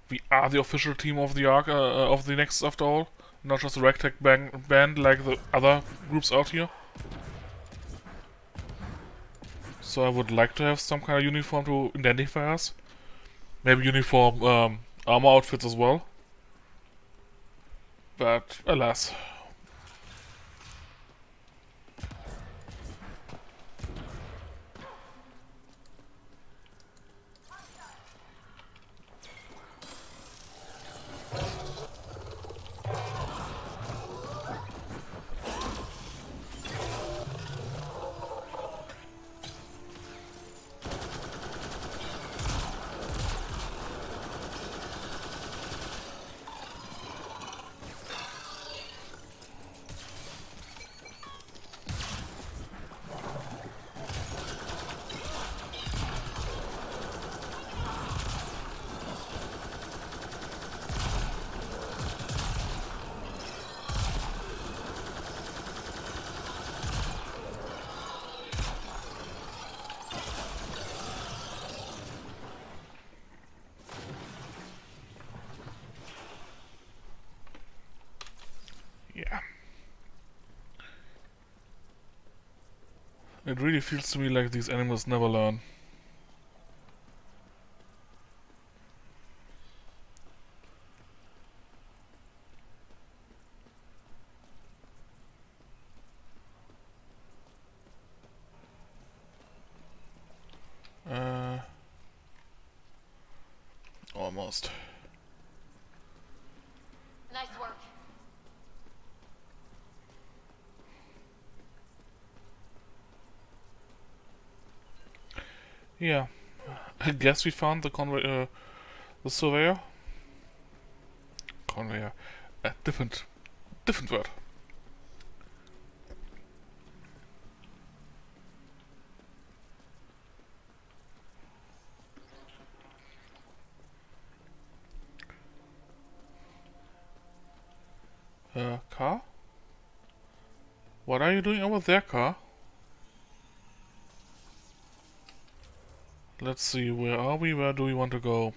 Speaker 1: We are the official team of the arc of the Nexus after all, not just a ragtag band like the other groups out here. So I would like to have some kind of uniform to identify us. Maybe uniform armor outfits as well. But alas. It really feels to me like these animals never learn. Almost.
Speaker 3: Nice work.
Speaker 1: Yeah. I guess we found the the surveyor. Conveyor. Different word. Car? What are you doing over there, car? Let's see, where are we? Where do we want to go?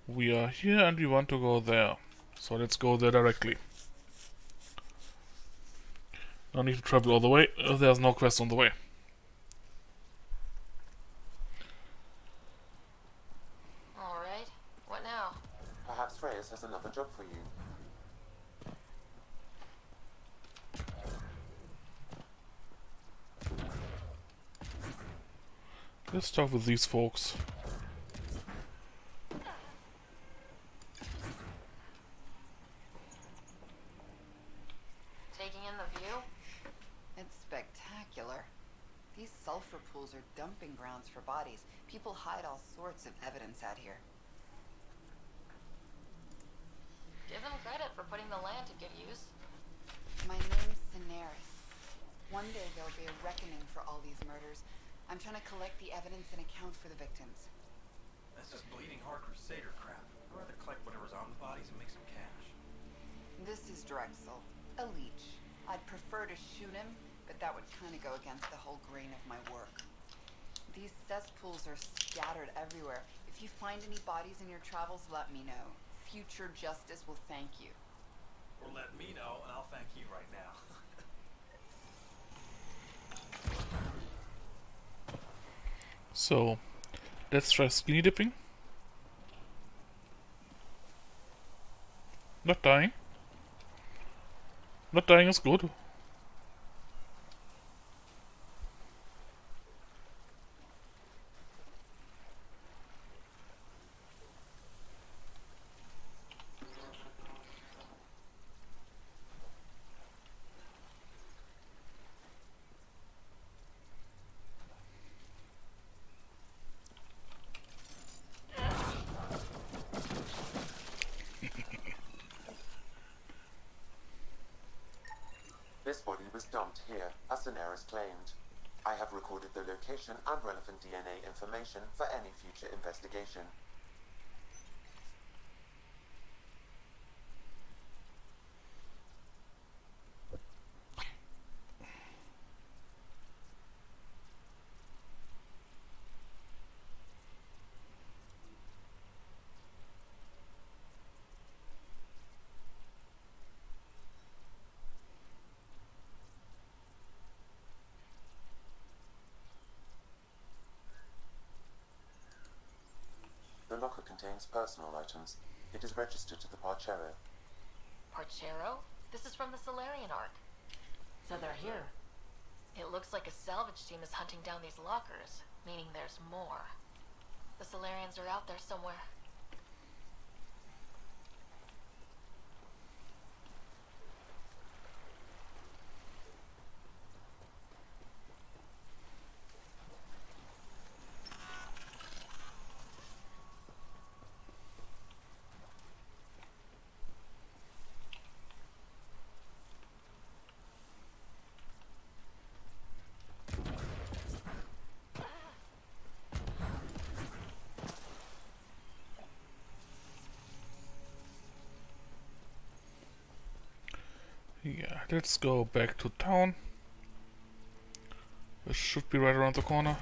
Speaker 1: We are here and we want to go there. So let's go there directly. No need to travel all the way, there's no quest on the way.
Speaker 3: Alright, what now?
Speaker 4: Perhaps Reyes has another job for you.
Speaker 1: Let's talk with these folks.
Speaker 3: Taking in the view?
Speaker 11: It's spectacular. These sulfur pools are dumping grounds for bodies. People hide all sorts of evidence out here.
Speaker 3: Give them credit for putting the land to good use.
Speaker 11: My name's Daenerys. One day there'll be a reckoning for all these murders. I'm trying to collect the evidence and account for the victims.
Speaker 12: That's just bleeding heart crusader crap. I'd rather collect whatever's on the bodies and make some cash.
Speaker 11: This is Drexel, a leech. I'd prefer to shoot him, but that would kind of go against the whole grain of my work. These cesspools are scattered everywhere. If you find any bodies in your travels, let me know. Future justice will thank you.
Speaker 12: Or let me know, and I'll thank you right now.
Speaker 1: So, let's try skinny dipping. Not dying. Not dying is good.
Speaker 4: This body was dumped here, as Daenerys claimed. I have recorded the location and relevant DNA information for any future investigation. The locker contains personal items. It is registered to the Parchero.
Speaker 3: Parchero? This is from the Solarian arc.
Speaker 2: So they're here.
Speaker 3: It looks like a salvage team is hunting down these lockers, meaning there's more. The Solarians are out there somewhere.
Speaker 1: Yeah, let's go back to town. This should be right around the corner.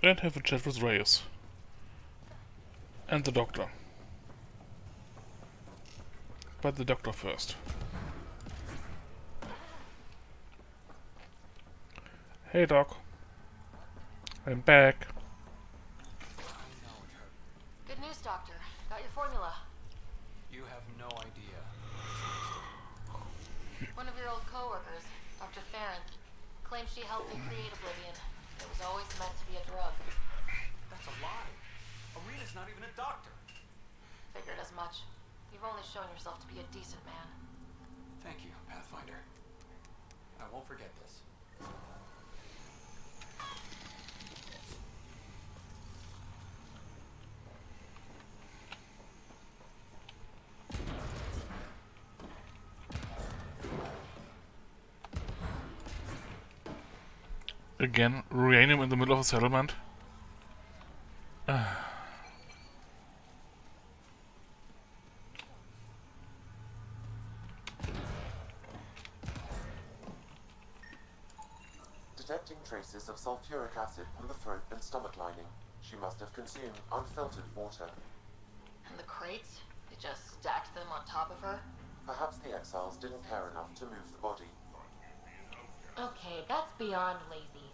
Speaker 1: And have a chat with Reyes. And the doctor. But the doctor first. Hey Doc. I'm back.
Speaker 3: Good news, Doctor. Got your formula.
Speaker 12: You have no idea.
Speaker 3: One of your old co-workers, Dr. Farron, claims she helped me create Oblivion. It was always meant to be a drug.
Speaker 12: That's a lie. Arena's not even a doctor.
Speaker 3: Figured as much. You've only shown yourself to be a decent man.
Speaker 12: Thank you, Pathfinder. I won't forget this.
Speaker 1: Again, uranium in the middle of a settlement.
Speaker 4: Detecting traces of sulfuric acid on the throat and stomach lining. She must have consumed unfiltered water.
Speaker 3: And the crates? They just stacked them on top of her?
Speaker 4: Perhaps the exiles didn't care enough to move the body.
Speaker 7: Okay, that's beyond lazy.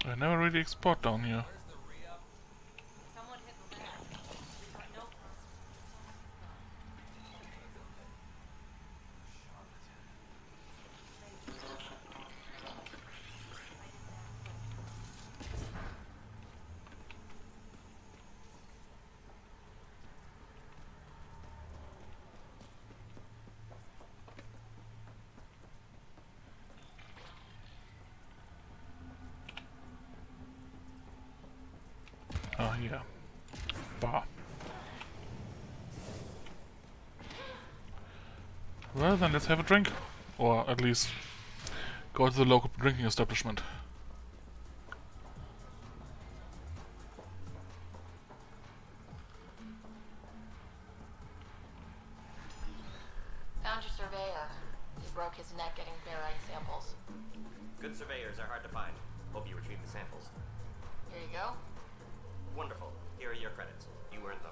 Speaker 1: I never really explored down here. Oh yeah. Bar. Well then let's have a drink. Or at least go to the local drinking establishment.
Speaker 3: Found your surveyor. He broke his neck getting barite samples.
Speaker 13: Good surveyors are hard to find. Hope you retrieve the samples.
Speaker 3: Here you go.
Speaker 13: Wonderful. Here are your credits. You earned them.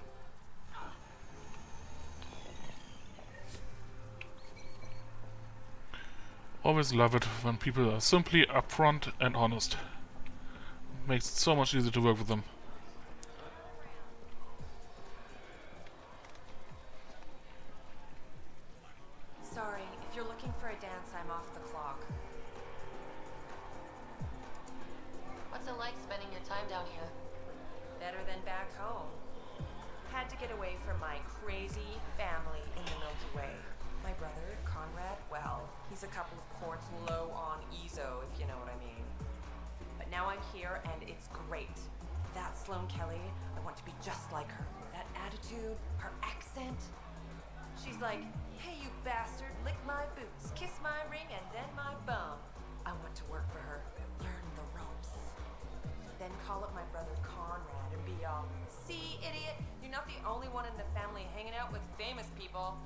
Speaker 1: Always love it when people are simply upfront and honest. Makes it so much easier to work with them.
Speaker 2: Sorry, if you're looking for a dance, I'm off the clock.
Speaker 3: What's it like spending your time down here?
Speaker 2: Better than back home. Had to get away from my crazy family in the Milky Way. My brother, Conrad, well, he's a couple of quarts low on EZO, if you know what I mean. But now I'm here and it's great. That Sloane Kelly, I want to be just like her. That attitude, her accent. She's like, hey you bastard, lick my boots, kiss my ring and then my bum. I want to work for her, learn the ropes. Then call up my brother Conrad and be all, see idiot, you're not the only one in the family hanging out with famous people.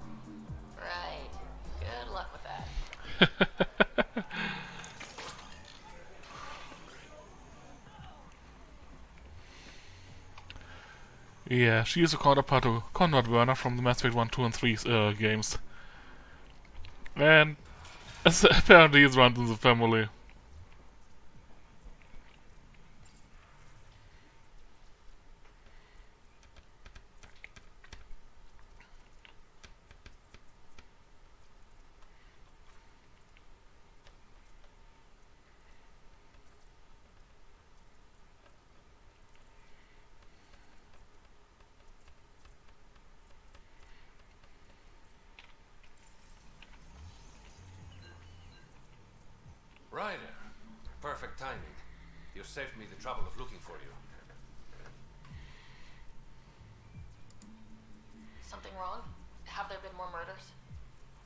Speaker 3: Right. Good luck with that.
Speaker 1: Yeah, she is a counterpart to Conrad Werner from the Mass Effect 1, 2 and 3 games. And apparently it's run in the family.
Speaker 6: Ryder, perfect timing. You saved me the trouble of looking for you.
Speaker 3: Something wrong? Have there been more murders?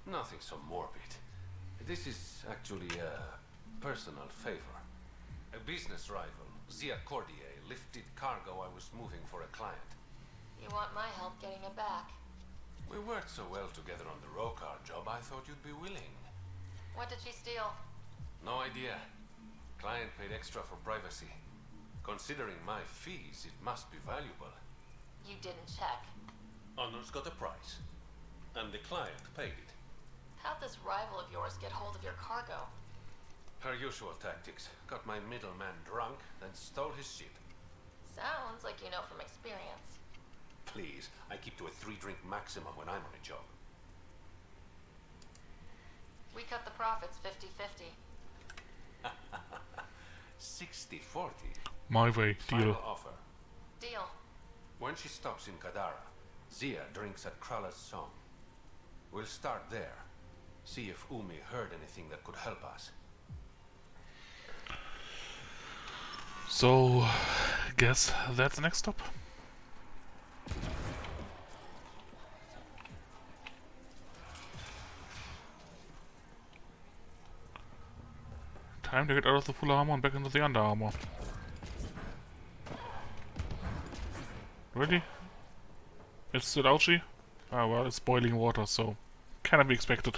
Speaker 6: Nothing so morbid. This is actually a personal favor. A business rival, Zia Cordier, lifted cargo I was moving for a client.
Speaker 3: You want my help getting it back?
Speaker 6: We worked so well together on the row car job, I thought you'd be willing.
Speaker 3: What did she steal?
Speaker 6: No idea. Client paid extra for privacy. Considering my fees, it must be valuable.
Speaker 3: You didn't check.
Speaker 6: Honor's got a price. And the client paid it.
Speaker 3: How'd this rival of yours get hold of your cargo?
Speaker 6: Her usual tactics. Got my middleman drunk, then stole his ship.
Speaker 3: Sounds like you know from experience.
Speaker 6: Please, I keep to a 3-drink maximum when I'm on a job.
Speaker 3: We cut the profits 50-50.
Speaker 6: 60-40.
Speaker 1: My way,
Speaker 6: Final
Speaker 1: deal.
Speaker 6: offer.
Speaker 3: Deal.
Speaker 6: When she stops in Kadara, Zia drinks at Krala's song. We'll start there. See if Umi heard anything that could help us.
Speaker 1: So, guess that's the next stop. Time to get out of the full armor and back into the under armor. Really? It's still ouchy? Ah well, it's boiling water, so cannot be expected.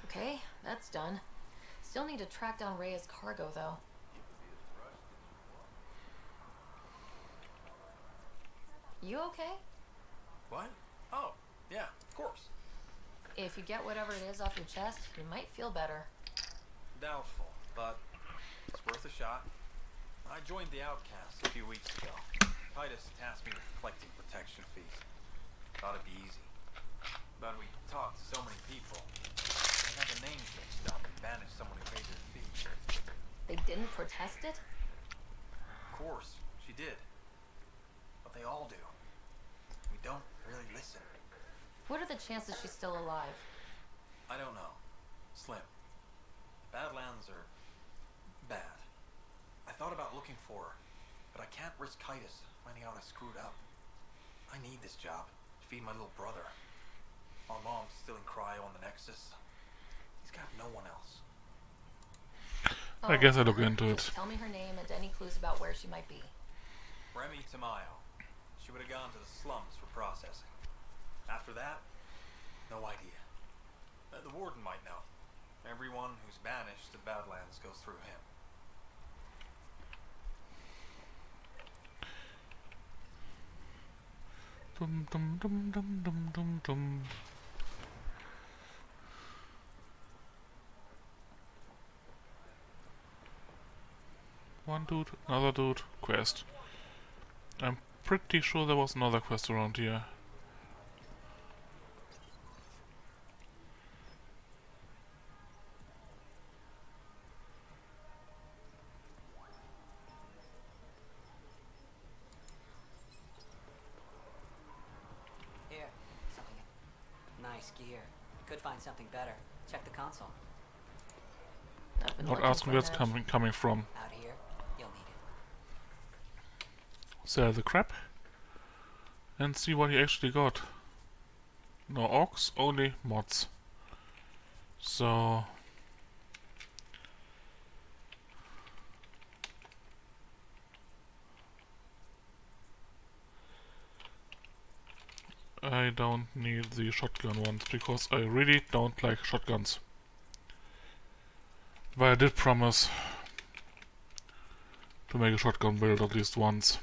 Speaker 3: Okay, that's done. Still need to track down Rhea's cargo, though. You okay?
Speaker 12: What? Oh, yeah, of course.
Speaker 3: If you get whatever it is off your chest, you might feel better.
Speaker 12: Doubtful, but it's worth a shot. I joined the Outcasts a few weeks ago. Titus tasked me with collecting protection fees. Thought it'd be easy. But we talked to so many people. I got the names mixed up and banished someone who paid their fee.
Speaker 3: They didn't protest it?
Speaker 12: Of course, she did. But they all do. We don't really listen.
Speaker 3: What are the chances she's still alive?
Speaker 12: I don't know. Slim. Badlands are bad. I thought about looking for her, but I can't risk Titus finding out I screwed up. I need this job to feed my little brother. Our mom's still in cryo on the Nexus. He's got no one else.
Speaker 1: I guess I look into it.
Speaker 3: Tell me her name and any clues about where she might be.
Speaker 12: Remy Tamayo. She would have gone to the slums for processing. After that, no idea. The warden might know. Everyone who's banished to Badlands goes through him.
Speaker 1: Dum dum dum dum dum dum dum. One dude, another dude, quest. I'm pretty sure there was another quest around here.
Speaker 10: Here, something. Nice gear. Could find something better. Check the console.
Speaker 3: I've been
Speaker 1: Not
Speaker 3: looking
Speaker 1: asking
Speaker 3: for
Speaker 1: where it's
Speaker 3: that.
Speaker 1: coming from.
Speaker 10: Out here, you'll need it.
Speaker 1: Sell the crap and see what he actually got. No orcs, only mods. So I don't need the shotgun ones because I really don't like shotguns. But I did promise to make a shotgun build at least once.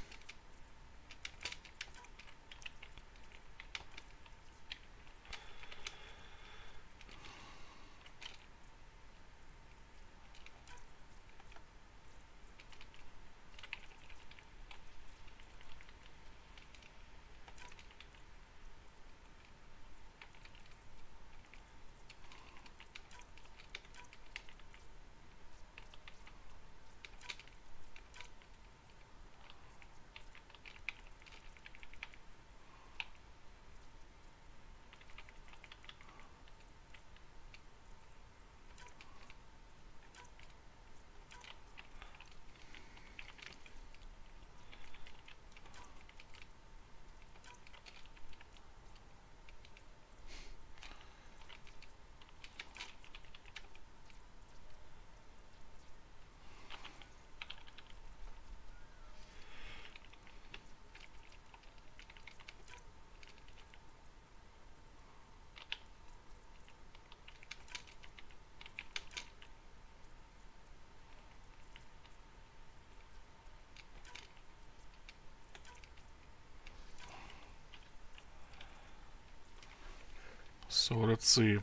Speaker 1: So let's see.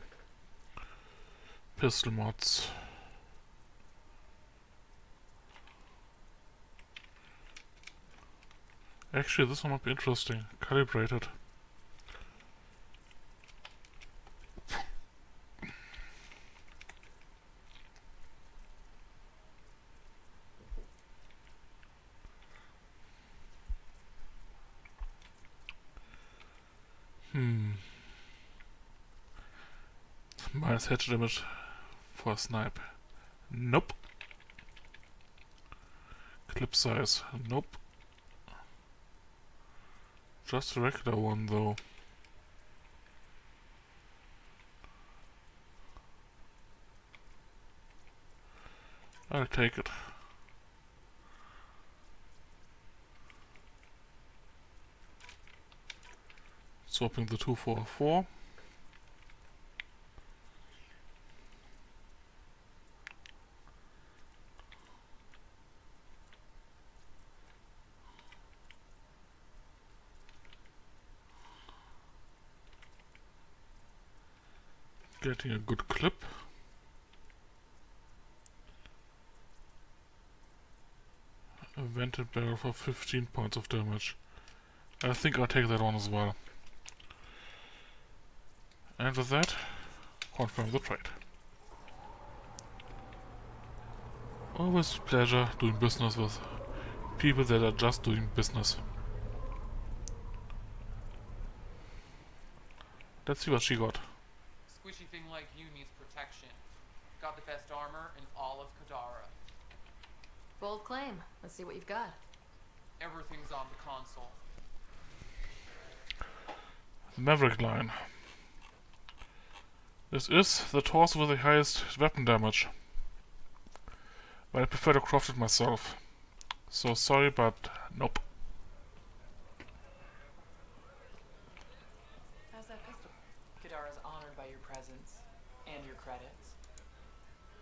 Speaker 1: Pistol mods. Actually, this one might be interesting. Calibrated. Minus head damage for a snipe. Nope. Clip size. Nope. Just a regular one though. I'll take it. Swapping the 2 for a 4. Getting a good clip. A vented barrel for 15 points of damage. I think I'll take that one as well. And with that, confirm the trade. Always a pleasure doing business with people that are just doing business. Let's see what she got.
Speaker 14: Squishy thing like you needs protection. Got the best armor in all of Kadara.
Speaker 3: Bold claim. Let's see what you've got.
Speaker 14: Everything's on the console.
Speaker 1: Maverick line. This is the torso with the highest weapon damage. But I prefer to craft it myself. So sorry, but nope.
Speaker 2: How's that pistol? Kadara's honored by your presence and your credits.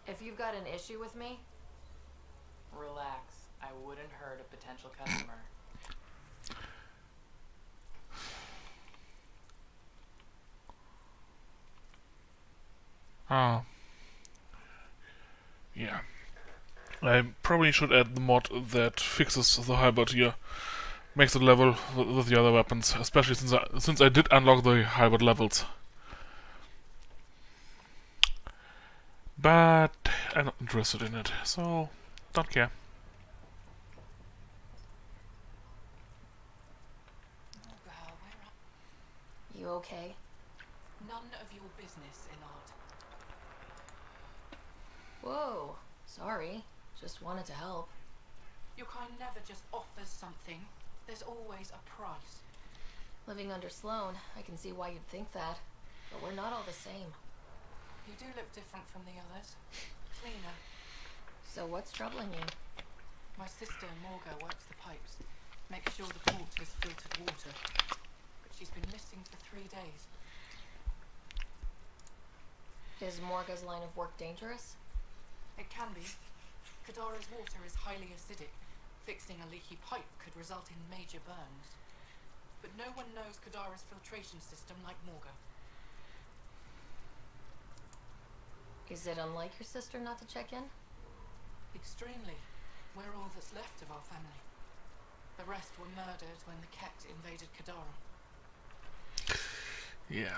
Speaker 3: If you've got an issue with me,
Speaker 2: Relax. I wouldn't hurt a potential customer.
Speaker 1: Yeah. I probably should add the mod that fixes the halberd here. Makes it level with the other weapons, especially since I did unlock the halberd levels. But I'm not interested in it, so don't care.
Speaker 3: you okay?
Speaker 2: None of your business, Inard.
Speaker 3: Whoa, sorry. Just wanted to help.
Speaker 2: Your kind never just offers something. There's always a price.
Speaker 3: Living under Sloan, I can see why you'd think that. But we're not all the same.
Speaker 2: You do look different from the others. Cleaner.
Speaker 3: So what's troubling you?
Speaker 2: My sister, Morga, works the pipes. Makes sure the port has filtered water. But she's been missing for 3 days.
Speaker 3: Is Morga's line of work dangerous?
Speaker 2: It can be. Kadara's water is highly acidic. Fixing a leaky pipe could result in major burns. But no one knows Kadara's filtration system like Morga.
Speaker 3: Is it unlike your sister not to check in?
Speaker 2: Extremely. We're all that's left of our family. The rest were murdered when the Ket invaded Kadara.
Speaker 1: Yeah.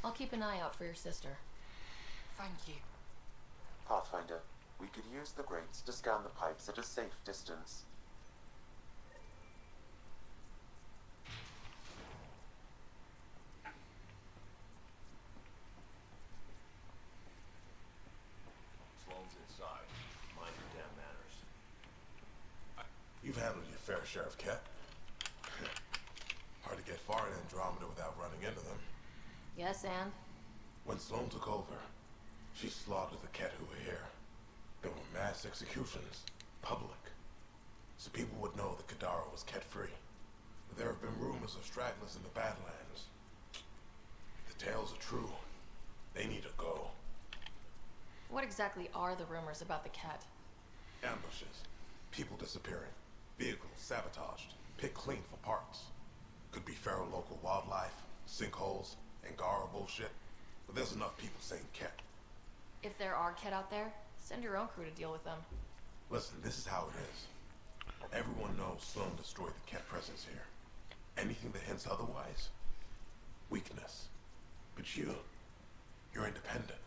Speaker 3: I'll keep an eye out for your sister.
Speaker 2: Thank you.
Speaker 4: Pathfinder, we could use the grates to scan the pipes at a safe distance.
Speaker 6: Sloan's inside. Mind your damn manners.
Speaker 15: You've handled your fair share of Ket. Hard to get far in Andromeda without running into them.
Speaker 3: Yes, and?
Speaker 15: When Sloan took over, she slaughtered the Ket who were here. There were mass executions, public, so people would know that Kadara was Ket-free. But there have been rumors of stragglers in the Badlands. If the tales are true, they need to go.
Speaker 3: What exactly are the rumors about the Ket?
Speaker 15: Ambushes, people disappearing, vehicles sabotaged, picked clean for parts. Could be feral local wildlife, sinkholes, Angara bullshit. But there's enough people saying Ket.
Speaker 3: If there are Ket out there, send your own crew to deal with them.
Speaker 15: Listen, this is how it is. Everyone knows Sloan destroyed the Ket presence here. Anything that hints otherwise, weakness. But you're independent.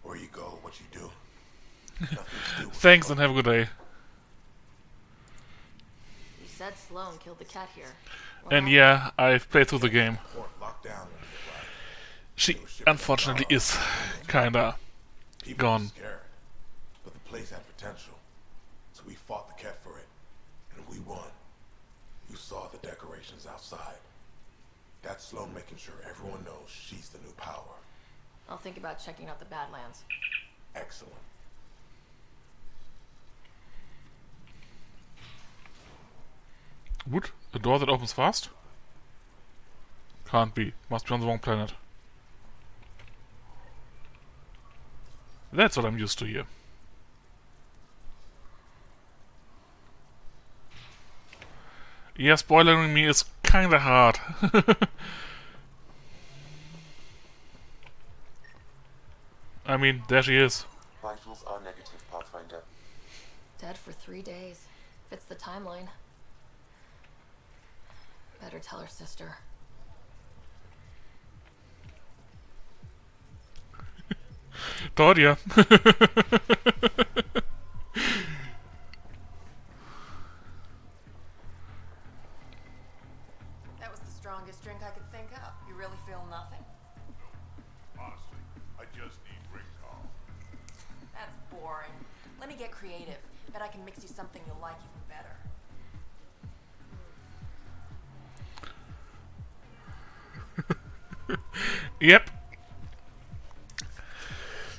Speaker 15: Where you go, what you do. Nothing to do with
Speaker 1: Thanks and have a good day.
Speaker 3: You said Sloan killed the cat here.
Speaker 1: And yeah, I've played through the game.
Speaker 15: Port locked down when we arrived.
Speaker 1: She unfortunately is kinda
Speaker 15: People were
Speaker 1: gone.
Speaker 15: scared, but the place had potential. So we fought the Ket for it, and we won. You saw the decorations outside. That's Sloan making sure everyone knows she's the new power.
Speaker 3: I'll think about checking out the Badlands.
Speaker 15: Excellent.
Speaker 1: Wood? A door that opens fast? Can't be. Must be on the wrong planet. That's what I'm used to here. Yeah, spoiling me is kinda hard. I mean, there she is.
Speaker 4: Vitals are negative, Pathfinder.
Speaker 3: Dead for 3 days. Fits the timeline. Better tell her sister.
Speaker 1: Told ya.
Speaker 9: That was the strongest drink I could think up. You really feel nothing?
Speaker 15: Honestly, I just need Rickcall.
Speaker 9: That's boring. Let me get creative. Bet I can mix you something you'll like even better.
Speaker 1: Yep.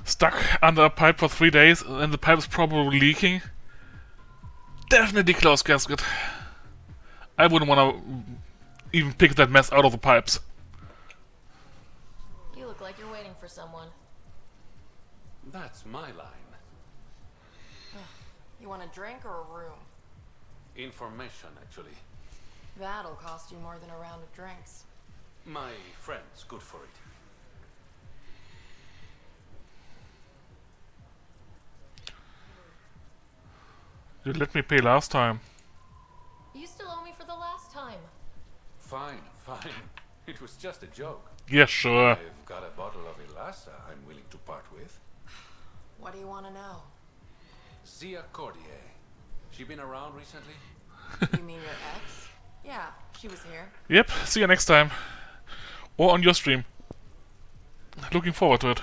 Speaker 1: Stuck under a pipe for 3 days, and the pipe is probably leaking. Definitely close gasket. I wouldn't want to even pick that mess out of the pipes.
Speaker 3: You look like you're waiting for someone.
Speaker 6: That's my line.
Speaker 9: You want a drink or a room?
Speaker 6: Information, actually.
Speaker 9: That'll cost you more than a round of drinks.
Speaker 6: My friend's good for it.
Speaker 1: You let me pay last time.
Speaker 3: You still owe me for the last time.
Speaker 6: Fine, fine. It was just a joke.
Speaker 1: Yeah, sure.
Speaker 6: I've got a bottle of Elasa I'm willing to part with.
Speaker 9: What do you want to know?
Speaker 6: Zia Cordier. She been around recently?
Speaker 9: You mean your ex? Yeah, she was here.
Speaker 1: Yep, see you next time. Or on your stream. Looking forward to it.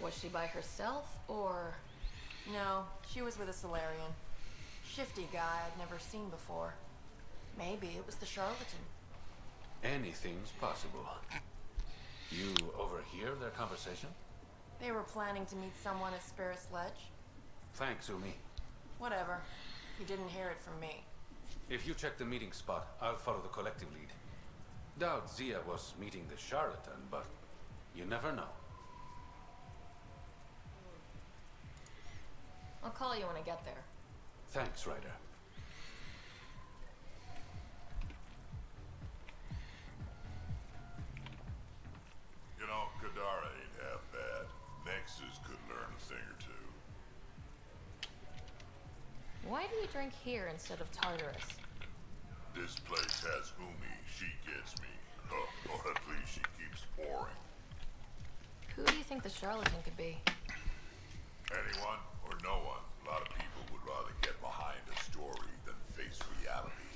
Speaker 3: Was she by herself, or...?
Speaker 9: No, she was with a Solarian. Shifty guy I'd never seen before. Maybe it was the charlatan.
Speaker 6: Anything's possible. You overhear their conversation?
Speaker 9: They were planning to meet someone at Spirit's Ledge.
Speaker 6: Thanks, Umi.
Speaker 9: Whatever. You didn't hear it from me.
Speaker 6: If you check the meeting spot, I'll follow the collective lead. Doubt Zia was meeting the charlatan, but you never know.
Speaker 3: I'll call you when I get there.
Speaker 6: Thanks, Ryder.
Speaker 15: You know, Kadara ain't half bad. Nexus could learn a thing or two.
Speaker 3: Why do you drink here instead of Tartarus?
Speaker 15: This place has Umi. She gets me. Or at least she keeps pouring.
Speaker 3: Who do you think the charlatan could be?
Speaker 15: Anyone or no one. A lot of people would rather get behind a story than face reality.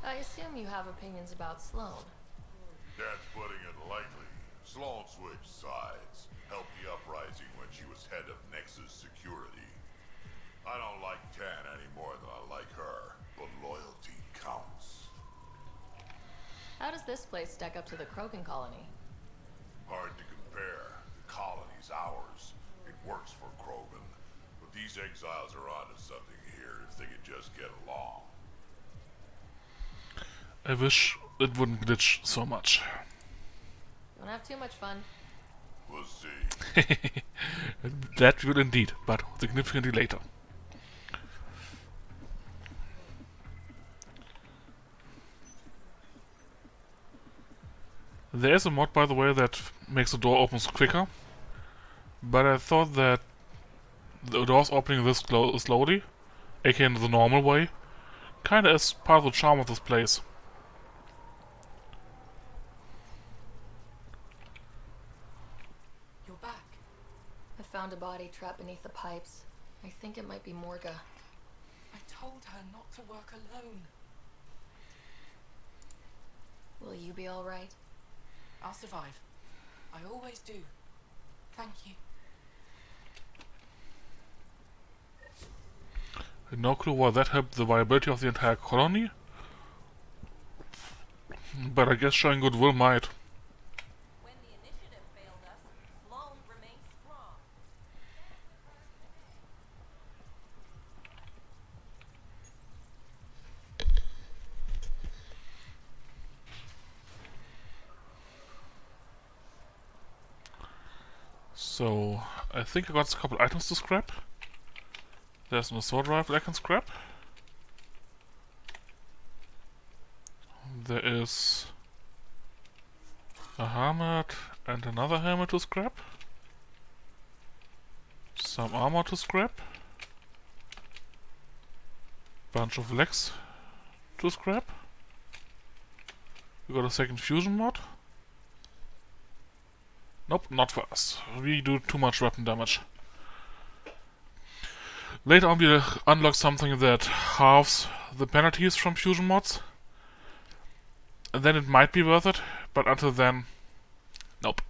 Speaker 3: I assume you have opinions about Sloan.
Speaker 15: That's putting it lightly. Sloan switched sides. Helped the uprising when she was head of Nexus Security. I don't like Tan any more than I like her, but loyalty counts.
Speaker 3: How does this place stack up to the Krogan colony?
Speaker 15: Hard to compare. The colony's ours. It works for Krogan. But these exiles are onto something here if they could just get along.
Speaker 1: I wish it wouldn't glitch so much.
Speaker 3: Don't have too much fun.
Speaker 15: We'll see.
Speaker 1: That will indeed, but significantly later. There is a mod, by the way, that makes the door opens quicker, but I thought that the doors opening this slowly, aka in the normal way, kinda is part of the charm of this place.
Speaker 2: You're back.
Speaker 3: I found a body trapped beneath the pipes. I think it might be Morga.
Speaker 2: I told her not to work alone.
Speaker 3: Will you be alright?
Speaker 2: I'll survive. I always do. Thank you.
Speaker 1: I have no clue why that helped the viability of the entire colony, but I guess showing goodwill might.
Speaker 2: When the initiative failed us, Sloan remained strong.
Speaker 1: So, I think I got a couple items to scrap. There's an assault rifle I can scrap. There is a helmet and another helmet to scrap. Some armor to scrap. Bunch of legs to scrap. We got a second fusion mod. Nope, not for us. We do too much weapon damage. Later on we'll unlock something that halves the penalties from fusion mods. And then it might be worth it, but until then, nope.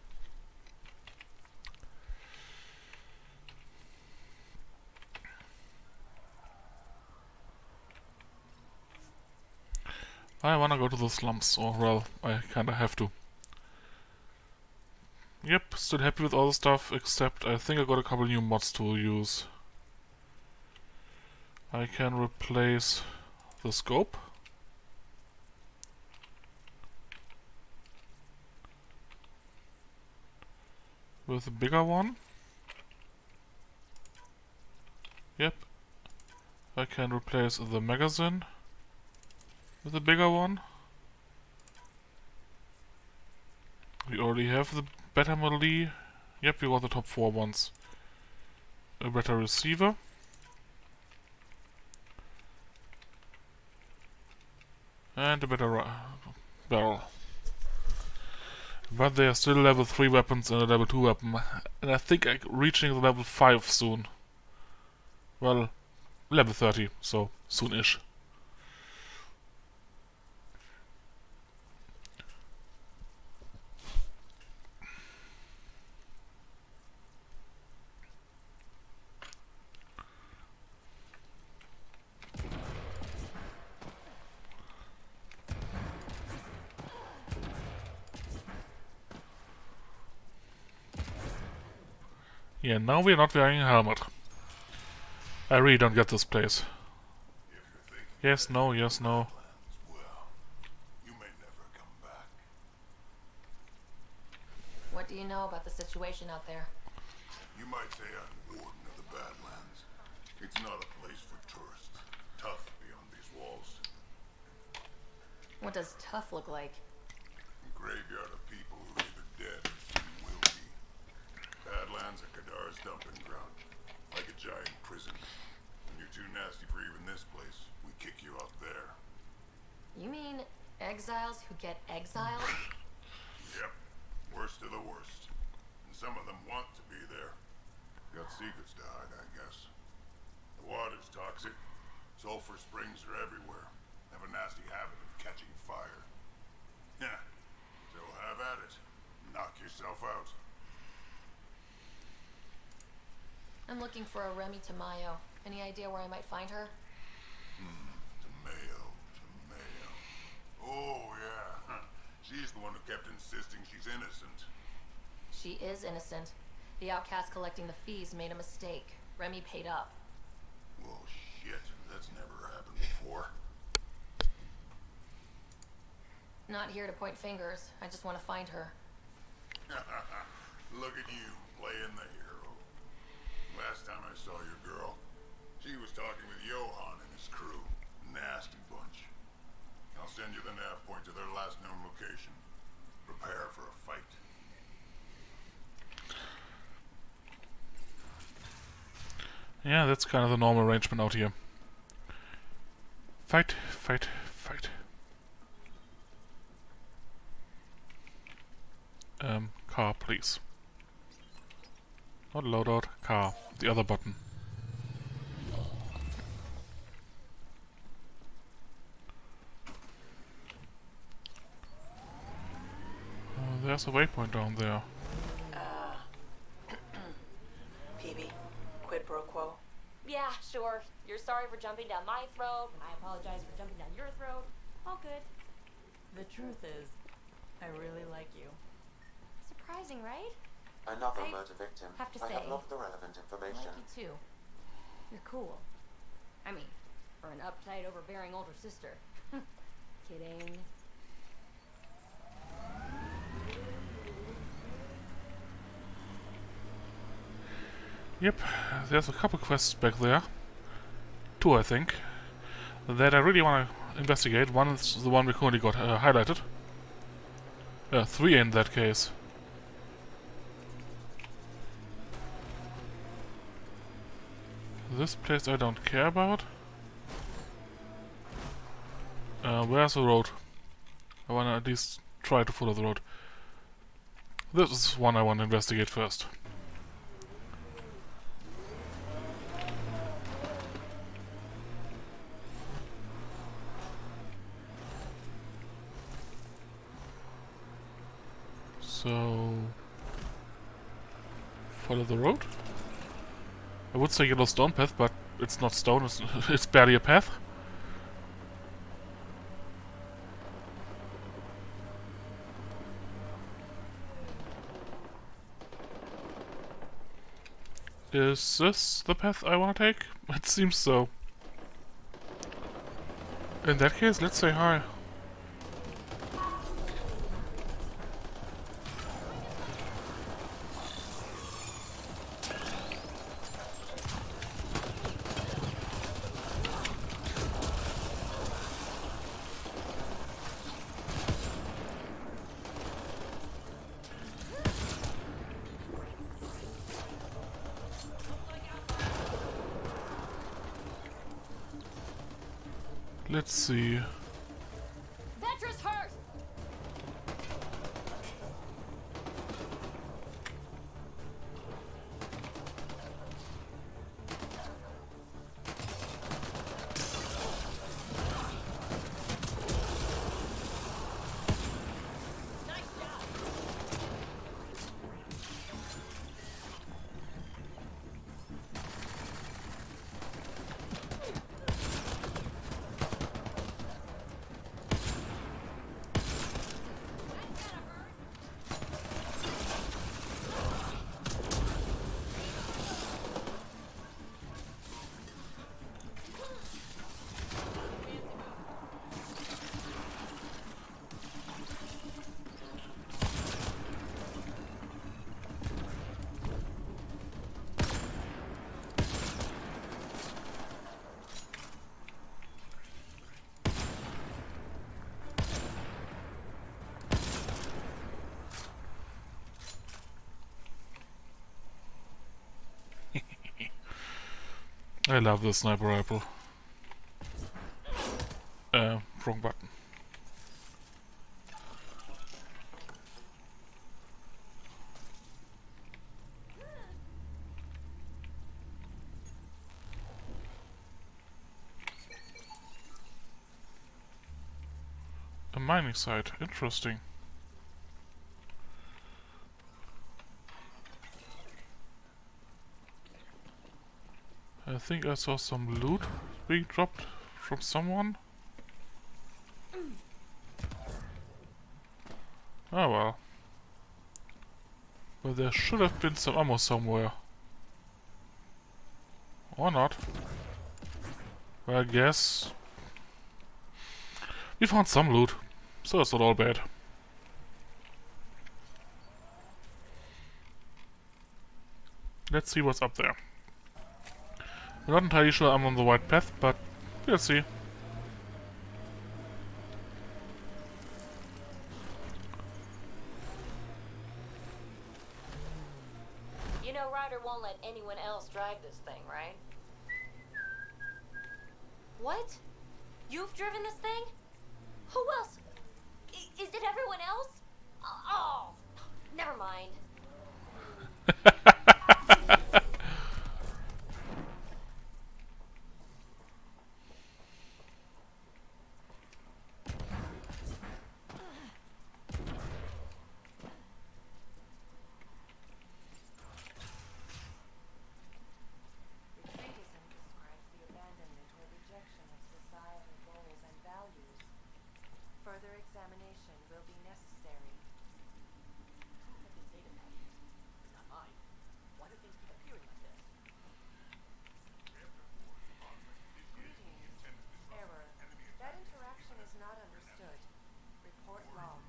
Speaker 1: I wanna go to the slums, or well, I kinda have to. Yep, still happy with all the stuff, except I think I got a couple new mods to use. I can replace the scope. With a bigger one. Yep. I can replace the magazine with a bigger one. We already have the better Model E. Yep, we got the top 4 ones. A better receiver. And a better barrel. But they are still level 3 weapons and a level 2 weapon. And I think I'm reaching the level 5 soon. Well, level 30, so soon-ish. Yeah, now we're not wearing a helmet. I really don't get this place. Yes, no, yes, no.
Speaker 3: What do you know about the situation out there?
Speaker 15: You might say I'm warden of the Badlands. It's not a place for tourists. Tough beyond these walls.
Speaker 3: What does tough look like?
Speaker 15: A graveyard of people who are either dead or soon will be. Badlands are Kadar's dumping ground. Like a giant prison. When you're too nasty for even this place, we kick you out there.
Speaker 3: You mean exiles who get exiled?
Speaker 15: Yep. Worst of the worst. And some of them want to be there. Got secrets to hide, I guess. The water's toxic. Sulfur springs are everywhere. Have a nasty habit of catching fire. Yeah. So have at it. Knock yourself out.
Speaker 3: I'm looking for a Remy Tamayo. Any idea where I might find her?
Speaker 15: Tamayo. Oh, yeah. She's the one who kept insisting she's innocent.
Speaker 3: She is innocent. The outcast collecting the fees made a mistake. Remy paid up.
Speaker 15: Well, shit. That's never happened before.
Speaker 3: Not here to point fingers. I just want to find her.
Speaker 15: Look at you, playing the hero. Last time I saw your girl, she was talking with Johan and his crew. Nasty bunch. I'll send you the nav point to their last known location. Prepare for
Speaker 1: Yeah, that's kind of the normal arrangement out here. Fight, fight, fight. Car, please. Not loadout, car. The other button. There's a waypoint down there.
Speaker 2: PB, quid pro quo.
Speaker 7: Yeah, sure. You're sorry for jumping down my throat, and I apologize for jumping down your throat. All good.
Speaker 2: The truth is, I really like you.
Speaker 7: Surprising, right?
Speaker 4: Another
Speaker 7: I
Speaker 4: murder victim.
Speaker 7: have to
Speaker 4: I have
Speaker 7: say,
Speaker 4: logged the relevant
Speaker 7: I
Speaker 4: information.
Speaker 7: like you too. You're cool. I mean, for an uptight, overbearing older sister. Kidding.
Speaker 1: Yep, there's a couple quests back there. 2, I think. That I really want to investigate. One is the one we currently got highlighted. 3 in that case. This place I don't care about. Where's the road? I wanna at least try to follow the road. This is one I want to investigate first. So... follow the road? I would say yellow stone path, but it's not stone, it's barely a path. Is this the path I want to take? It seems so. In that case, let's say hi. Let's see.
Speaker 7: Vetra's hurt!
Speaker 1: I love this sniper rifle. Wrong button. A mining site, interesting. I think I saw some loot being dropped from someone. Oh well. But there should have been some ammo somewhere. Or not. Well, I guess we found some loot, so it's not all bad. Let's see what's up there. I'm not entirely sure I'm on the right path, but we'll see.
Speaker 7: You know Ryder won't let anyone else drive this thing, right? What? You've driven this thing? Who else? Is it everyone else? Oh, never mind.
Speaker 2: Retreatism describes the abandonment or rejection of societal goals and values. Further examination will be necessary.
Speaker 10: Who had this data pad? It's not mine. Why do things keep appearing like this?
Speaker 2: Greetings. Error. That interaction is not understood. Report log.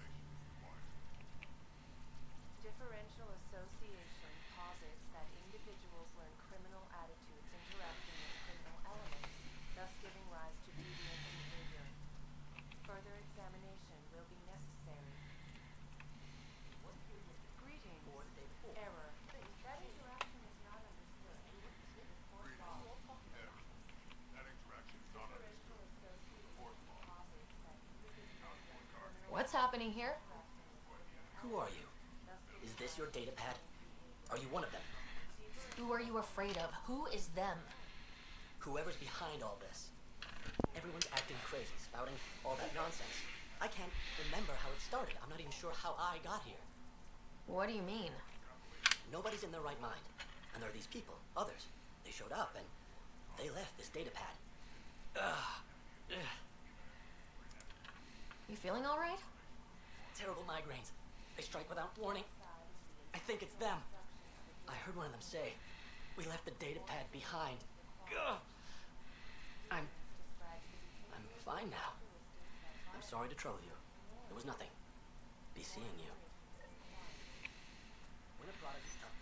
Speaker 2: Differential association posits that individuals learn criminal attitudes interacting with criminal elements, thus giving rise to deviant behavior. Further examination will be necessary. Greetings. Error. That interaction is not understood. Report log. Differential association posits that individuals learn criminal
Speaker 10: What's happening here?
Speaker 2: Who are you?
Speaker 10: Is this your data pad? Are you one of them?
Speaker 3: Who are you afraid of? Who is them?
Speaker 10: Whoever's behind all this. Everyone's acting crazy, spouting all that nonsense. I can't remember how it started. I'm not even sure how I got here.
Speaker 3: What do you mean?
Speaker 10: Nobody's in their right mind. And there are these people, others. They showed up and they left this data pad. Ugh.
Speaker 3: You feeling all right?
Speaker 10: Terrible migraines. They strike without warning. I think it's them. I heard one of them say, "We left the data pad behind." Ugh. I'm fine now. I'm sorry to trouble you. It was nothing. Be seeing you. When a product is tough,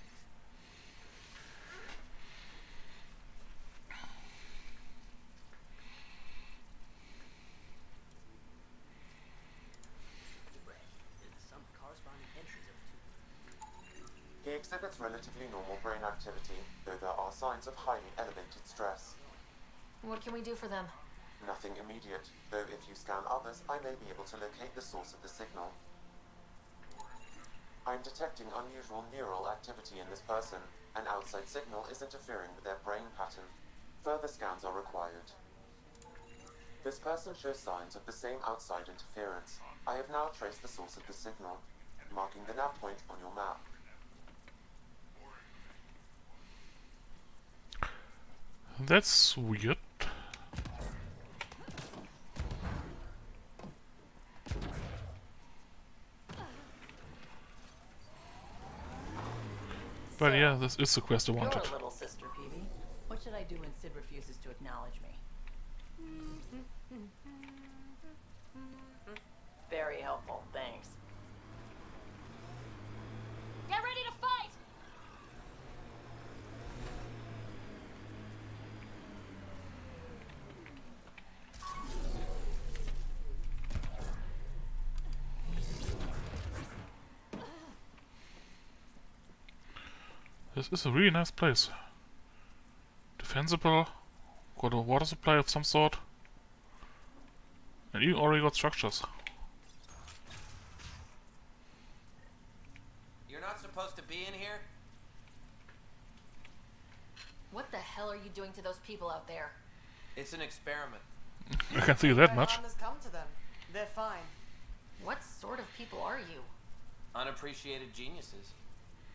Speaker 10: some corresponding entries of
Speaker 4: He exhibits relatively normal brain activity, though there are signs of highly elevated stress.
Speaker 3: What can we do for them?
Speaker 4: Nothing immediate, though if you scan others, I may be able to locate the source of the signal. I'm detecting unusual neural activity in this person. An outside signal is interfering with their brain pattern. Further scans are required. This person shows signs of the same outside interference. I have now traced the source of the signal, marking the nav point on your map.
Speaker 1: That's weird. But yeah, this is the quest I wanted.
Speaker 2: Your little sister, Peavy. What should I do when Sid refuses to acknowledge me? Very helpful, thanks.
Speaker 7: Get ready to fight!
Speaker 1: This is a really nice place. Defensible, got a water supply of some sort, and even already got structures.
Speaker 13: You're not supposed to be in here?
Speaker 3: What the hell are you doing to those people out there?
Speaker 13: It's an experiment.
Speaker 1: I can't see that
Speaker 9: No
Speaker 1: much.
Speaker 9: harm has come to them. They're fine.
Speaker 3: What sort of people are you?
Speaker 13: Unappreciated geniuses.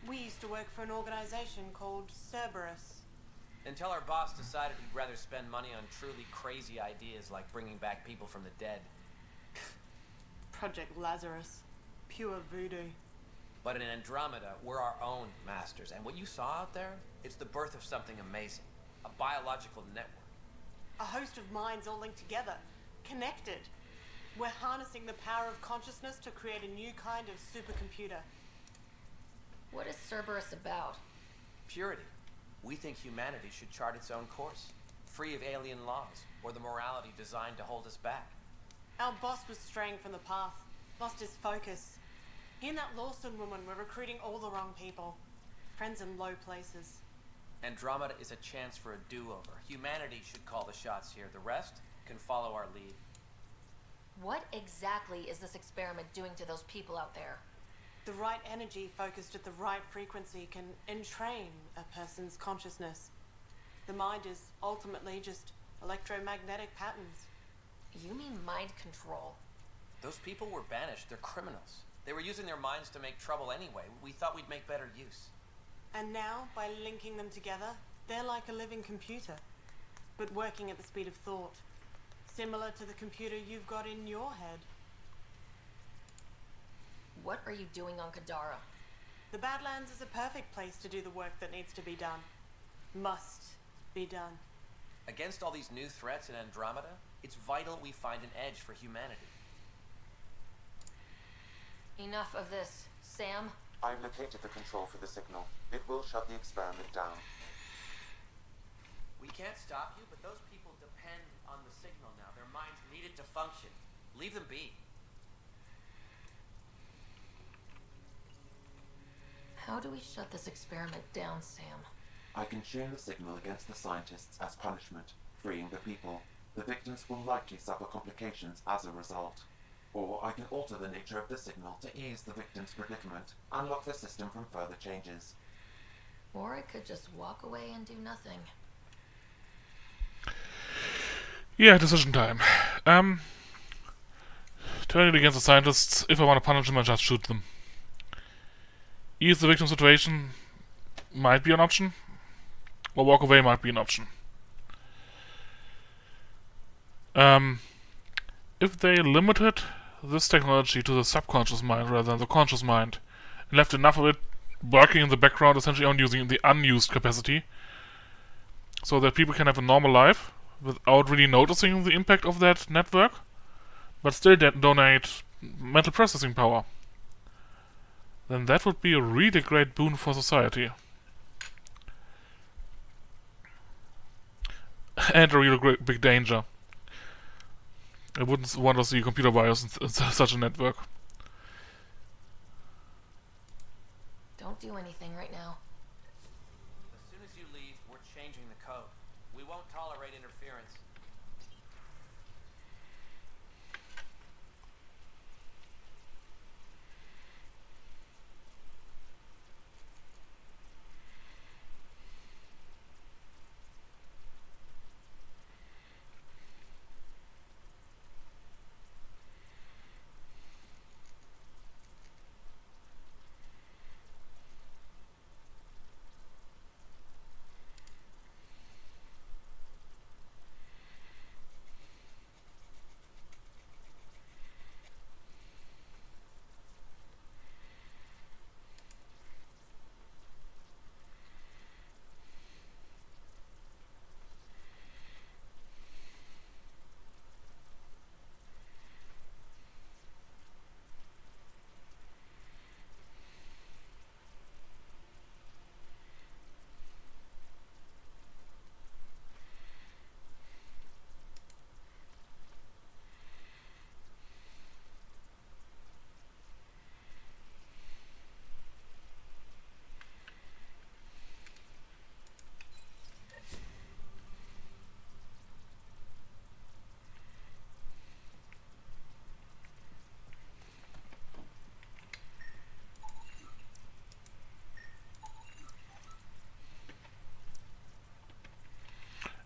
Speaker 9: We used to work for an organization called Cerberus.
Speaker 13: Until our boss decided he'd rather spend money on truly crazy ideas like bringing back people from the dead.
Speaker 9: Project Lazarus. Pure voodoo.
Speaker 13: But in Andromeda, we're our own masters. And what you saw out there, it's the birth of something amazing. A biological network.
Speaker 9: A host of minds all linked together. Connected. We're harnessing the power of consciousness to create a new kind of supercomputer.
Speaker 3: What is Cerberus about?
Speaker 13: Purity. We think humanity should chart its own course. Free of alien laws, or the morality designed to hold us back.
Speaker 9: Our boss was straying from the path. Lost his focus. He and that Lawson woman were recruiting all the wrong people. Friends in low places.
Speaker 13: Andromeda is a chance for a do-over. Humanity should call the shots here. The rest can follow our lead.
Speaker 3: What exactly is this experiment doing to those people out there?
Speaker 2: The right energy focused at the right frequency can entrain a person's consciousness. The mind is ultimately just electromagnetic patterns.
Speaker 3: You mean mind control?
Speaker 13: Those people were banished. They're criminals. They were using their minds to make trouble anyway. We thought we'd make better use.
Speaker 2: And now, by linking them together, they're like a living computer, but working at the speed of thought, similar to the computer you've got in your head.
Speaker 3: What are you doing on Kadara?
Speaker 2: The Badlands is a perfect place to do the work that needs to be done. Must be done.
Speaker 13: Against all these new threats in Andromeda, it's vital we find an edge for humanity.
Speaker 3: Enough of this. Sam?
Speaker 4: I've located the control for the signal. It will shut the experiment down.
Speaker 13: We can't stop you, but those people depend on the signal now. Their minds need it to function. Leave them be.
Speaker 3: How do we shut this experiment down, Sam?
Speaker 4: I can tune the signal against the scientists as punishment, freeing the people. The victims will likely suffer complications as a result. Or I can alter the nature of the signal to ease the victim's predicament, unlock the system from further changes.
Speaker 3: Or I could just walk away and do nothing.
Speaker 1: Yeah, decision time. Turn it against the scientists. If I want to punish them, I just shoot them. Ease the victim situation might be an option. Or walk away might be an option. If they limited this technology to the subconscious mind rather than the conscious mind, and left enough of it working in the background, essentially only using the unused capacity, so that people can have a normal life without really noticing the impact of that network, but still donate mental processing power, then that would be a really great boon for society. And a real great big danger. I wouldn't want to see a computer virus in such a network.
Speaker 3: Don't do anything right now.
Speaker 13: As soon as you leave, we're changing the code. We won't tolerate interference.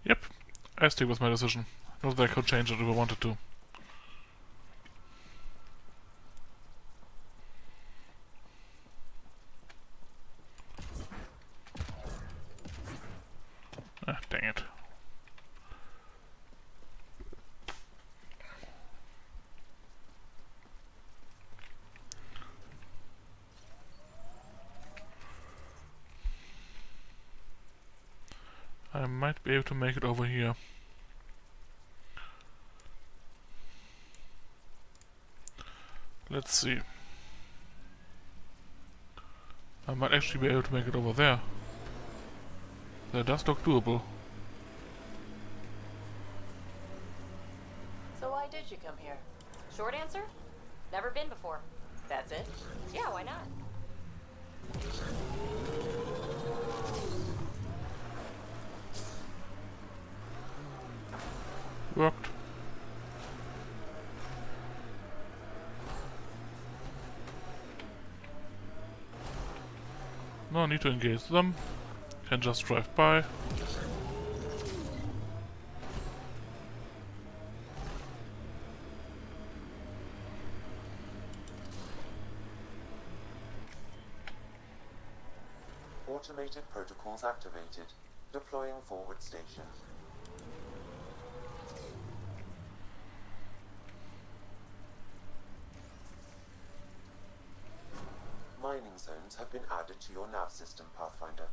Speaker 1: Yep, I stick with my decision. Not that I could change it if I wanted to. Ah, dang it. I might be able to make it over here. Let's see. I might actually be able to make it over there. That does look doable.
Speaker 2: So why did you come here?
Speaker 3: Short answer? Never been before.
Speaker 2: That's it?
Speaker 3: Yeah, why not?
Speaker 1: Worked. No need to engage them. Can just drive by.
Speaker 4: Automated protocols activated. Deploying forward station. Mining zones have been added to your nav system, Pathfinder.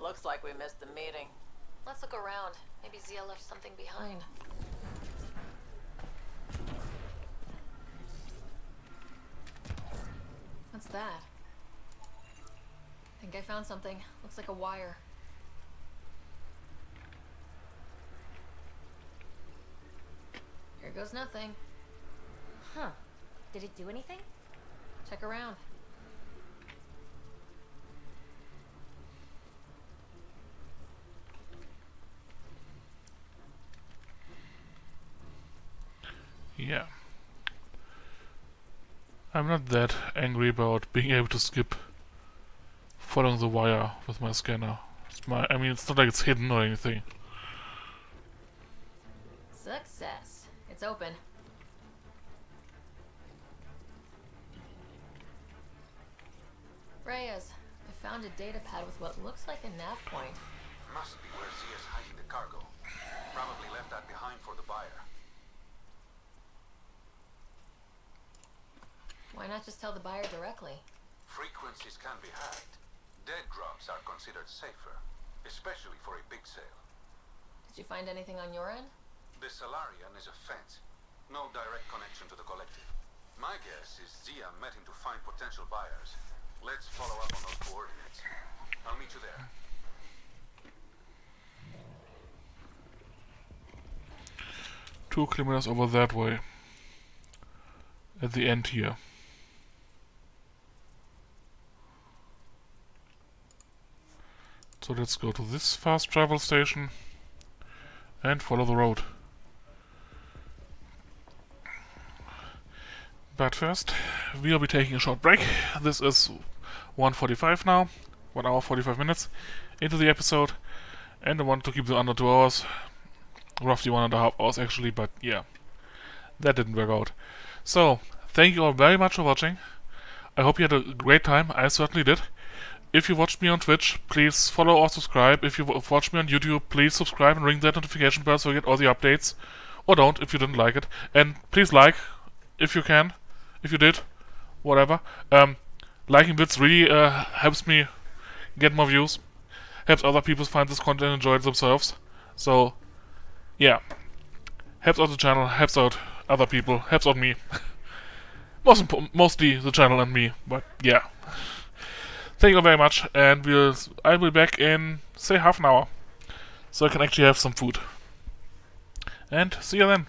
Speaker 2: Looks like we missed the meeting.
Speaker 3: Let's look around. Maybe Zia left something behind. What's that? Think I found something. Looks like a wire. Here goes nothing.
Speaker 7: Huh. Did it do anything?
Speaker 3: Check around.
Speaker 1: Yeah. I'm not that angry about being able to skip following the wire with my scanner. I mean, it's not like it's hidden or anything.
Speaker 3: Success. It's open. Reyes, I found a data pad with what looks like a nav point.
Speaker 5: Must be where Zia's hiding the cargo. Probably left that behind for the buyer.
Speaker 3: Why not just tell the buyer directly?
Speaker 5: Frequencies can be hacked. Dead drops are considered safer, especially for a big sale.
Speaker 3: Did you find anything on your end?
Speaker 5: The Salarian is a fence. No direct connection to the collective. My guess is Zia met him to find potential buyers. Let's follow up on those coordinates. I'll meet you there.
Speaker 1: 2 kilometers over that way. At the end here. So let's go to this fast travel station and follow the road. But first, we'll be taking a short break. This is 1:45 now, 1 hour 45 minutes into the episode, and I want to keep it under 2 hours, roughly 1.5 hours actually, but yeah, that didn't work out. So, thank you all very much for watching. I hope you had a great time. I certainly did. If you watched me on Twitch, please follow or subscribe. If you watched me on YouTube, please subscribe and ring that notification bell so you get all the updates. Or don't if you didn't like it. And please like if you can. If you did. Whatever. Liking bits really helps me get more views. Helps other people find this content and enjoy it themselves. So, yeah. Helps out the channel, helps out other people, helps out me. Mostly the channel and me, but yeah. Thank you very much, and I'll be back in, say, half an hour. So I can actually have some food. And see you then.